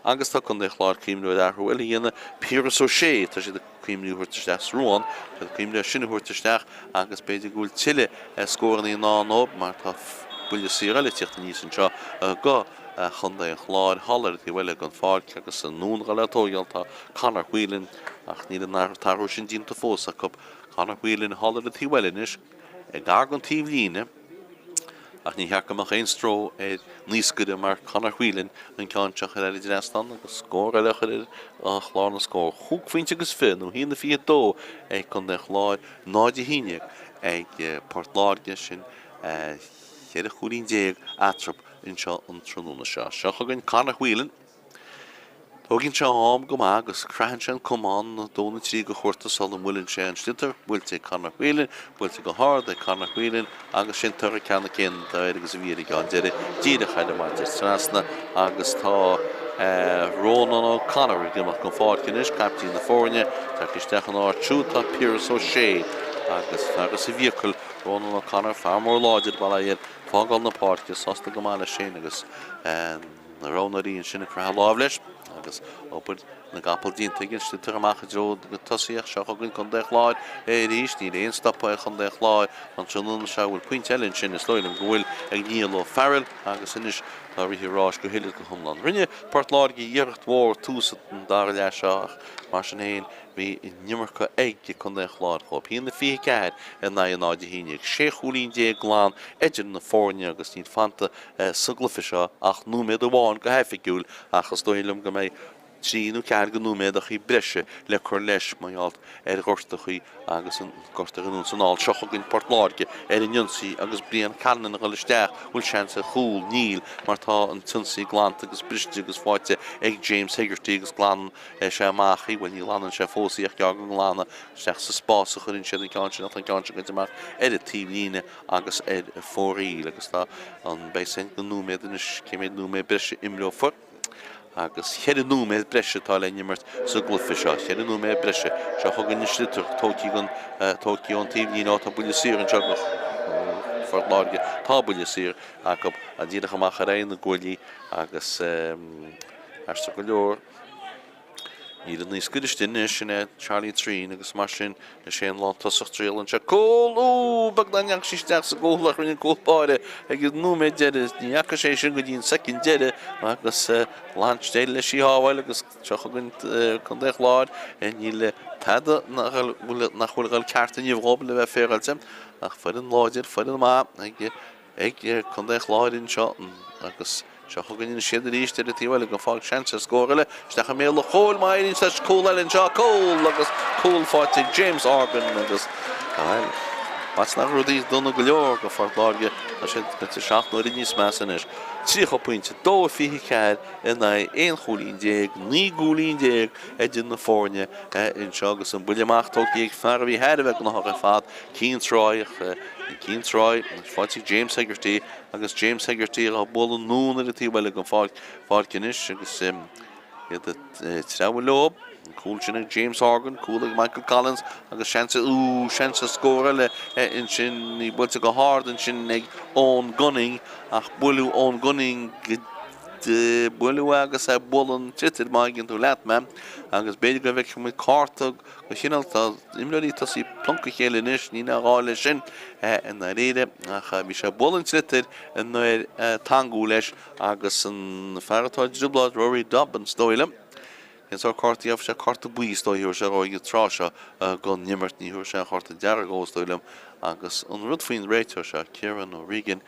Speaker 1: agus tá chun é chláir cíimnú arthúil híana Páirc ó sé tá si cíimnú thuirteisteach rúin tá cíimnú sinna thuirteisteach agus beidir gúil tiile scóraí ná nób mar tá buile síile tíochtta níos an seo go chun é chláir hallar í bhfuile an fáic agus an nún galatógeal tá Conor Whelan ach ní an tarú sin dínta fós a cup Conor Whelan hallar a tíhfuilenis ag gar an tíomhlíne ach ní heachach éon stró níos goide mar Conor Whelan an ceanteach ar idir stan agus scór eile chuir a chláir na scór chuúg faointe agus fin nó híonna fi dó ag chun é chláir náide híineag ag Port Láirge sin chéad a chúlín déag atrap in seo an tróna seo. Seo chugann Conor Whelan Thuginn seo am go agus creann sé an cumán na dóna trí go chuirta sal an bhfuilinn sé an slitar bhfuilte Conor Whelan bhfuilte go háir de Conor Whelan agus sin tar ceanna cin agus a bhíar gan deire díide chaide maidir trasna agus tá Ronan O'Connor gimach go fád cinis captain na fórne tá isteach an áirtú tá Páirc ó sé agus a bhíocail Ronan O'Connor fear mór láidir bail iad fágáil na páirce sásta go mála sin agus na Rónaí an sinna Craobh Iomána agus opad na gapal dínta gin sti tugamach jo go tosíach seo chugann chun de chláid ríis ní réon stoppa chun de chláid an trúna se bhfuil puinte eile sin is leilm go bhfuil ag níl ó fearil agus inis tá rithí rás go hiile go thomlan. Rinne Páirc Láirge dhearcht mhór túsa an dar le seach mar sin éon bhí nimmarcha éige chun de chláid chop. Híon na fi cead in na náide híine sé chúlín dé glán idir na fórne agus ní fanta suglafa seo ach núméad amháin go hefigiúil achas dóilm go méid tríú cead go núméad a chuí breise le chur leis maialt gorsta chuí agus an gorsta ganún sanáil seocha gin Páirc Láirge in Jonsaí agus blian canan na ghilisteach bhfuil seansa chúl níl mar tá an tunsaí glánta agus briste agus fáite ag James Hegarty agus glán sé amachí bhfuil ní lánan sé fósaí ach geag an glána seach sa spás a churin sé an cáinte nach an cáinte go amach a tíomhlíne agus fóraí agus tá an bésin go núméad inis céméad núméad breise imreo fort agus chead núméad breise tá le nimmart sa glufa seo, chead núméad breise seo chugann na sliúteach tóí an tíomhlín á tá buile sír an teagach Páirc Láirge tá buile sír a díadach amach a réin na ggóilí agus airsta go leor Ní an níos gudistin sinna Charlie Trín agus mar sin na sé an lá tosach tríal an se cóil bagdaneach sísteach sa ggóhlach rinne cópáide ag núméid deire níacha sé sin go dtíon secin deire agus lánstéile le sí hábhail agus teochagann chun de chláid ní le tada nach bhfuil gáil cearta níomhrába le bheith féráilte ach fud an láidir fud an má ag chun de chláidin seo agus Seochagann siad ríiste a tíhile go fág seansa scóraile, steach mé le chóil maidín sa cóil seo cóil agus cóil fáte James Organ agus Mas nach rudí donna go leor go Páirc Láirge a sé go seach nó níos meas inis. Trícha pointe dó fihi cead ina éon chólín déag, ní gúlín déag idir na fórne in seo agus an buileach tóg fearbhí heirbheith go nach fad cín tráid fáte James Hegarty agus James Hegarty a bol an nún a tíhile go fácinis agus trehfuil lob Cool sin James Organ, cool Michael Collins agus seansa scóra in sin ní builte go hard in sin ag ón gunning ach builú ón gunning builú agus bulan titir maigin tú leat me agus beidir go bheith mu cartag go sinalta imlaí tasí plonca chéile inis ní na gáile sin in na réide ach bhí sé bulan titir in nuir tangú leis agus an ferratáid dribblad Rory Dobbins dóile Is our carty of a carta buí stoir se roiige trá gon nimmert ní thuair se charta dearag óstoilm agus an rud faoin réiteir se Ciarán ó Regan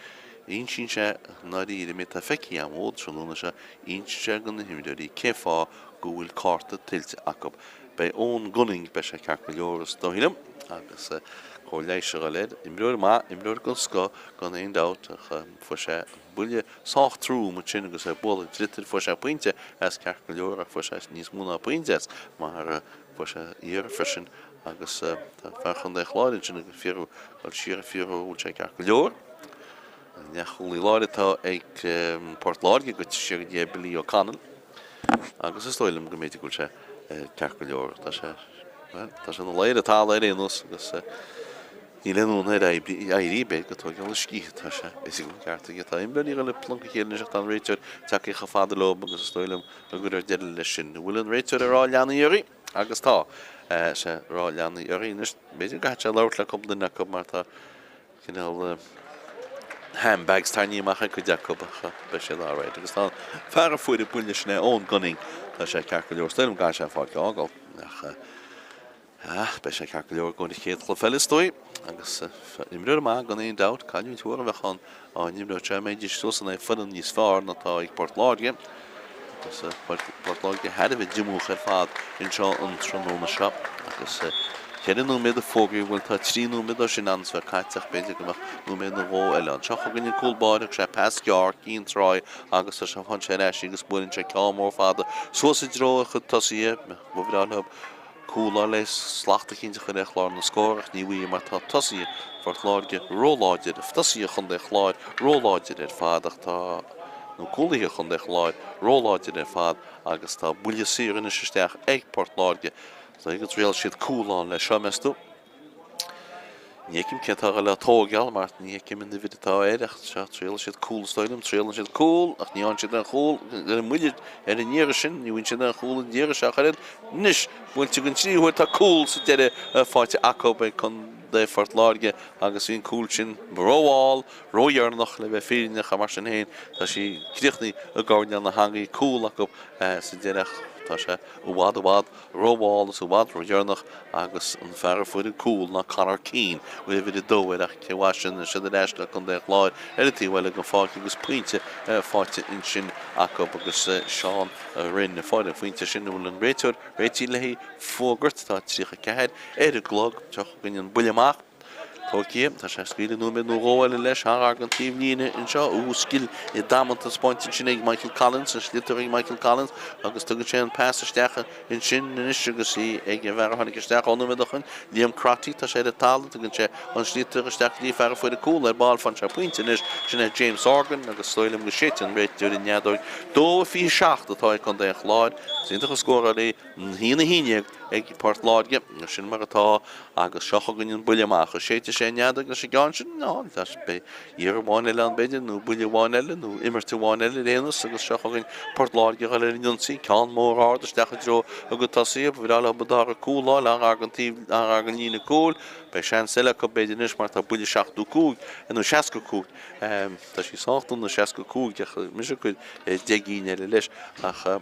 Speaker 1: on sin se naí mé a feici am ód trúna se on se gan na himidirí céfá go bhfuil carta tiltte acu bei ón gunning be se ceach leoras stoilm agus có leiise a leid imreir go sco gan éon dat fu sé buile sách trú mu sin agus bol dritir fu sé puinte as ceach go leor fu sé níos múna puinte mar fu sé íar frisin agus ferchan de chláidin sin go fiú siar fiúil sé ceach go leor. Necholí láidetá ag Páirc Láirge go sé dé bilí ó canal agus is stoilm go méidir go sé ceach go leor tá sé na léir atá réanús agus Ní leún éiríbe go tó le scítá se is go ceartta tá imbeí le plonca chéanne seach an réiteir take cha fáda lob agus stoilm a gur de lei sin. Bhfuil an réiteir ará leanaíorí agus tá sé rá leanaíorí beidir ga se leir le com duna go mar tá cinál handbags tarníach go deacha be sé láráid agus tá fear a fuidir buine sinna ón gunning tá sé cear go leor stoilm ga sé fáil ágáil be sé cear go leor gona chéad le fellistói agus imreir má gan éon dat caiún túair a bheitchan á nimreir tre méidir sosanna funan níos fearr natá ag Páirc Láirge agus Páirc Láirge head a bheith dimúch ar fad in seo an tróna seo agus cheanú méid a fógaí bhfuil tá tríú mid sin ansfar caiiteach beidir goach nó méid na bhó eile an seocha gine cúlbáideach sé pes gear cín tráid agus se fan sé éis agus buinn sé ceámór fada sosa dro chu tosaí bhráthb cúla leis slachta cinnte chun chláir na scóireach ní bhí mar tá tosaí Páirc Láirge róláidir tosaí chun de chláir róláidir ar fad ach tá nó cúlaithe chun de chláir róláidir ar fad agus tá buile sír in isteach ag Páirc Láirge Tá go réal siad cúláin le seo meú. Niekim kent le tógal mar niekim in de vidtá éirecht trail shit cool stoilm trail shit cool ach ní an shit an cool muid in níir sin ní win sin an cool in díir seachad nis bhfuil tú gontíí hu tá cool sa deire fáte acob chun de fort Láirge agus hín cool sin broáil roiarnach le bheith féirinach a mar sin héin tá sí críochnaí a gáin na hangaí cool acob sa deireach tá sé bhád róháil sa bhád roiarnach agus an fear fuidir cool na canar cín we vid dóireach cehasin se de reisle chun de Láir erití bhfuil go fáic agus puinte fáte in sin acob agus Seán rinne fáide faointe sin bhfuil an réiteir réití lehí fógurt tá trícha cehead a glog teach gon an buileach Tóki, tá sé scrile nú med nó róile leis an tíomhníine in seo skill I damantas pointin sin ag Michael Collins an slítar ag Michael Collins agus tugad sé an passasteach in sin inis agus í ag bhar hánig isteach anna medachan Liam Crotty tá sé de talent tugad sé an slítar isteach dí fear fuidir cool ball fan se puinte inis sin James Organ agus stoilm go shit an réitúir in neadóid dó fi seach atá chun de Láir Sínta go scóra lé hína híineag ag Páirc Láirge sin mar atá agus seocha gon buileach a séte sé neadag na sé gan sin ná tá be íar bháin eile an beidir nó buile bháin eile nó imirtú bháin eile réanas agus seocha gon Páirc Láirge eile inionsaí cean mór ádas decha dro agus tá siab bhí eile badar a cúláil an argan lína cúil be sean eile go beidir nis mar tá buile seachtú cúg nó 60 cúg tá sí sáchtún na 60 cúg decha mis go deagíine eile leis ach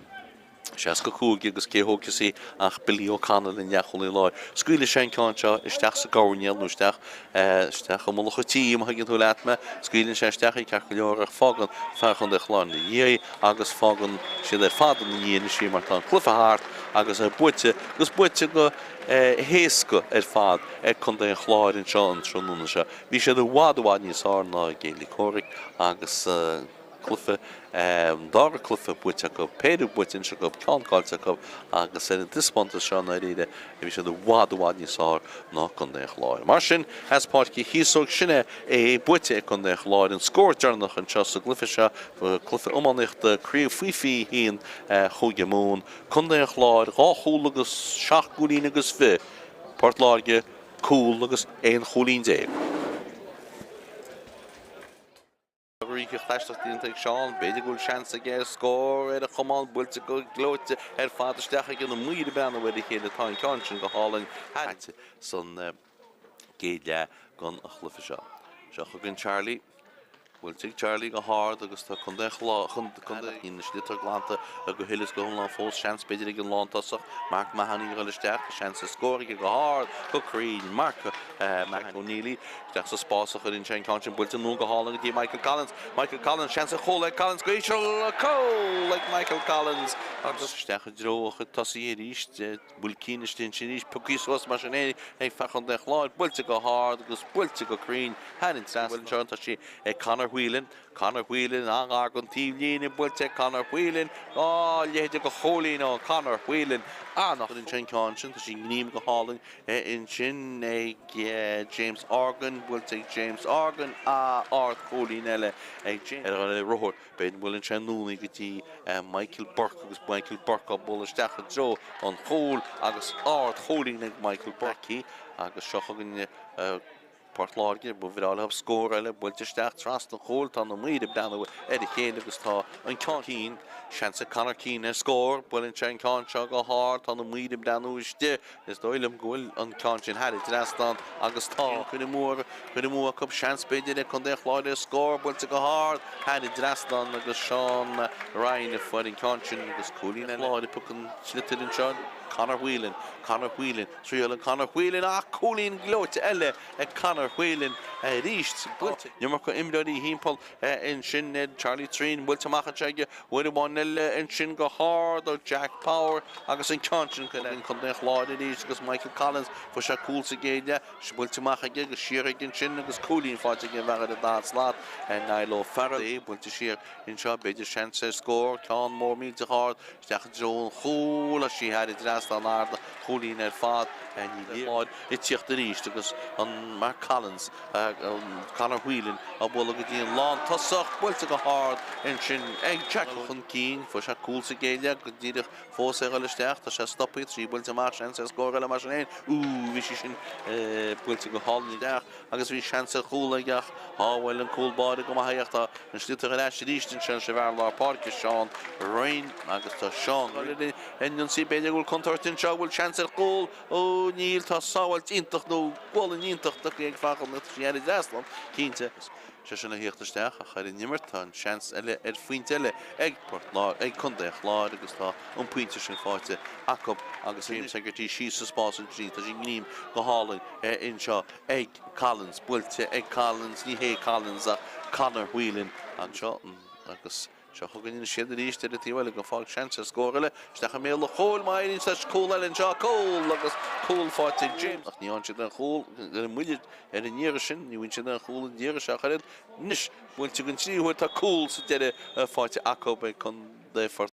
Speaker 1: Seaca cúg agus céthóga sí ach bilí ó canal in neachholí Láir. Scuile sé cánseo isteach sa gáirnéal nó isteach go mulacha tíim ha gin tú leatme, scuilen sé isteach I ceach go leorach fágan fechan de chláin na dhé agus fágan siad fadan na dhéana sí mar tá clufahart agus buite go héasca fad chun de chláir in seo an tróna se. Bhí sé do bhád níos ná géala córic agus clufa dar clufa buite go péidir buin se go ceáilte go agus sé an dispanta se na réide bhí sé do bhád níos ná chun de Láir. Mar sin has Páirc Chíosóg sinne buite chun de Láir an scóirtearnach an teo sa glufa se clufa Iománacht de Craobh Iomána hín chuige mún chun de Láir ráthúil agus 7 gúlín agus fi Páirc Láirge cúil agus 1 cholín dé. Ríige chleisteachtaíonnta ag Seán, beidir gúil seansa ggéir scór a chomáil builte go glóite fáisteach ag an muide beanna bhfuil chéad atáin ceáin sin go hálainn haite san géile gan a chlufa seo. Seocha gon Charlie, bhfuil Charlie go háard agus tá chun de chun in slitar glánta a go thuilis go lá fós seans beidir ag an lántasach Mark Mahaní go leisteach seansa scóirige go háard go crín Mark O'Neilly deach sa spásach in sé cáin builte nó go hálainn dí Michael Collins seansa chola Collins goisiil có le Michael Collins agus steach drocha tasí ríist bulcíine sin ríist puíos mar sin ag fechan de Láir builte go háard agus builte go crín hanin bhfuil seanta sí ag Conor Whelan an argan tíomhlíine builte Conor Whelan léide go cholín ó Conor Whelan nach in sin cáin sin tá sí gníim go hálainn in sin ag James Organ builte James Organ ard cholín eile ag rothir beidir bhfuil sin núna gotí Michael Burke agus Michael Burke á bolasteach dro an chól agus ard cholín ag Michael Burke agus seocha gon Páirc Láirge bu bhíráil scór eile builteisteach tras na chóil tá na muide beanna chéad agus tá an cáin seansa Conor Keane scór builinn sé an cáin seo go háir tá na muide beanna iste is dóilm ghfuil an cáin sin heidir drastan agus tá chuine mór cup seans beidir chun de Láirge scór builte go háir heidir drastan agus Seán Ryan fuin cáin sin agus cholín Láirge pucan slitir in seo Conor Whelan, tríal Conor Whelan cholín glóite eile ag Conor Whelan ríist builte. Nimar go imdaí hímpel in sin Charlie Trín builte machchateige bhfuil bháin eile in sin go háard ó Jack Power agus in cáin chun de Láirge ríist agus Michael Collins fu se cool sa géide builte machchaige agus siar in sin agus cholín fáte gin bhar a dá slát Nailo Faraday builte siar in seo beidir seansa scór cean mór mílte háard steach drón chóla sí heidir dras an arda cholín fad and you hear it's your the because on Mark Collins Connor Whelan a ball go dín lawn tosach builte go hard in sin ag Jack chun cín fo se cool sa géile go díidir fós ag leisteach tá se stoppi trí builte mar sin sa scór le mar sin vi sin builte go hallní deach agus vi chance cool agach háhfuil an cool bar go haíachta an slúte go leis rístin sin se bhar lá Páirc Seán Rain agus tá Seán en si beidir gúil contartin se bhfuil chance cool ó níl tá sáhailt intach nó bhil intach ag fachal na tríar Iaslam cínte se sin na híochttasteach a chuir nimmert tá chance eile faointe eile ag Lá ag chundaach Lár agus tá an puinte sin fáte Jacob agus réim secretary sí sa spás an trí tá sin gníim go hálainn in seo ag Collins builte ag Collins ní hé Collins a Connor Whelan an seo agus se chugann siad ríiste a tíhile go fáil chance scóile steach mé le chóil maidín sa cóil an seo cóil agus cóil fáte James ach ní an siad an chóil muidir an níire sin ní bhain siad an chóil an díire se chuid níos bhfuilte gon tríúir tá cóil sa deire fáte Jacob chun de for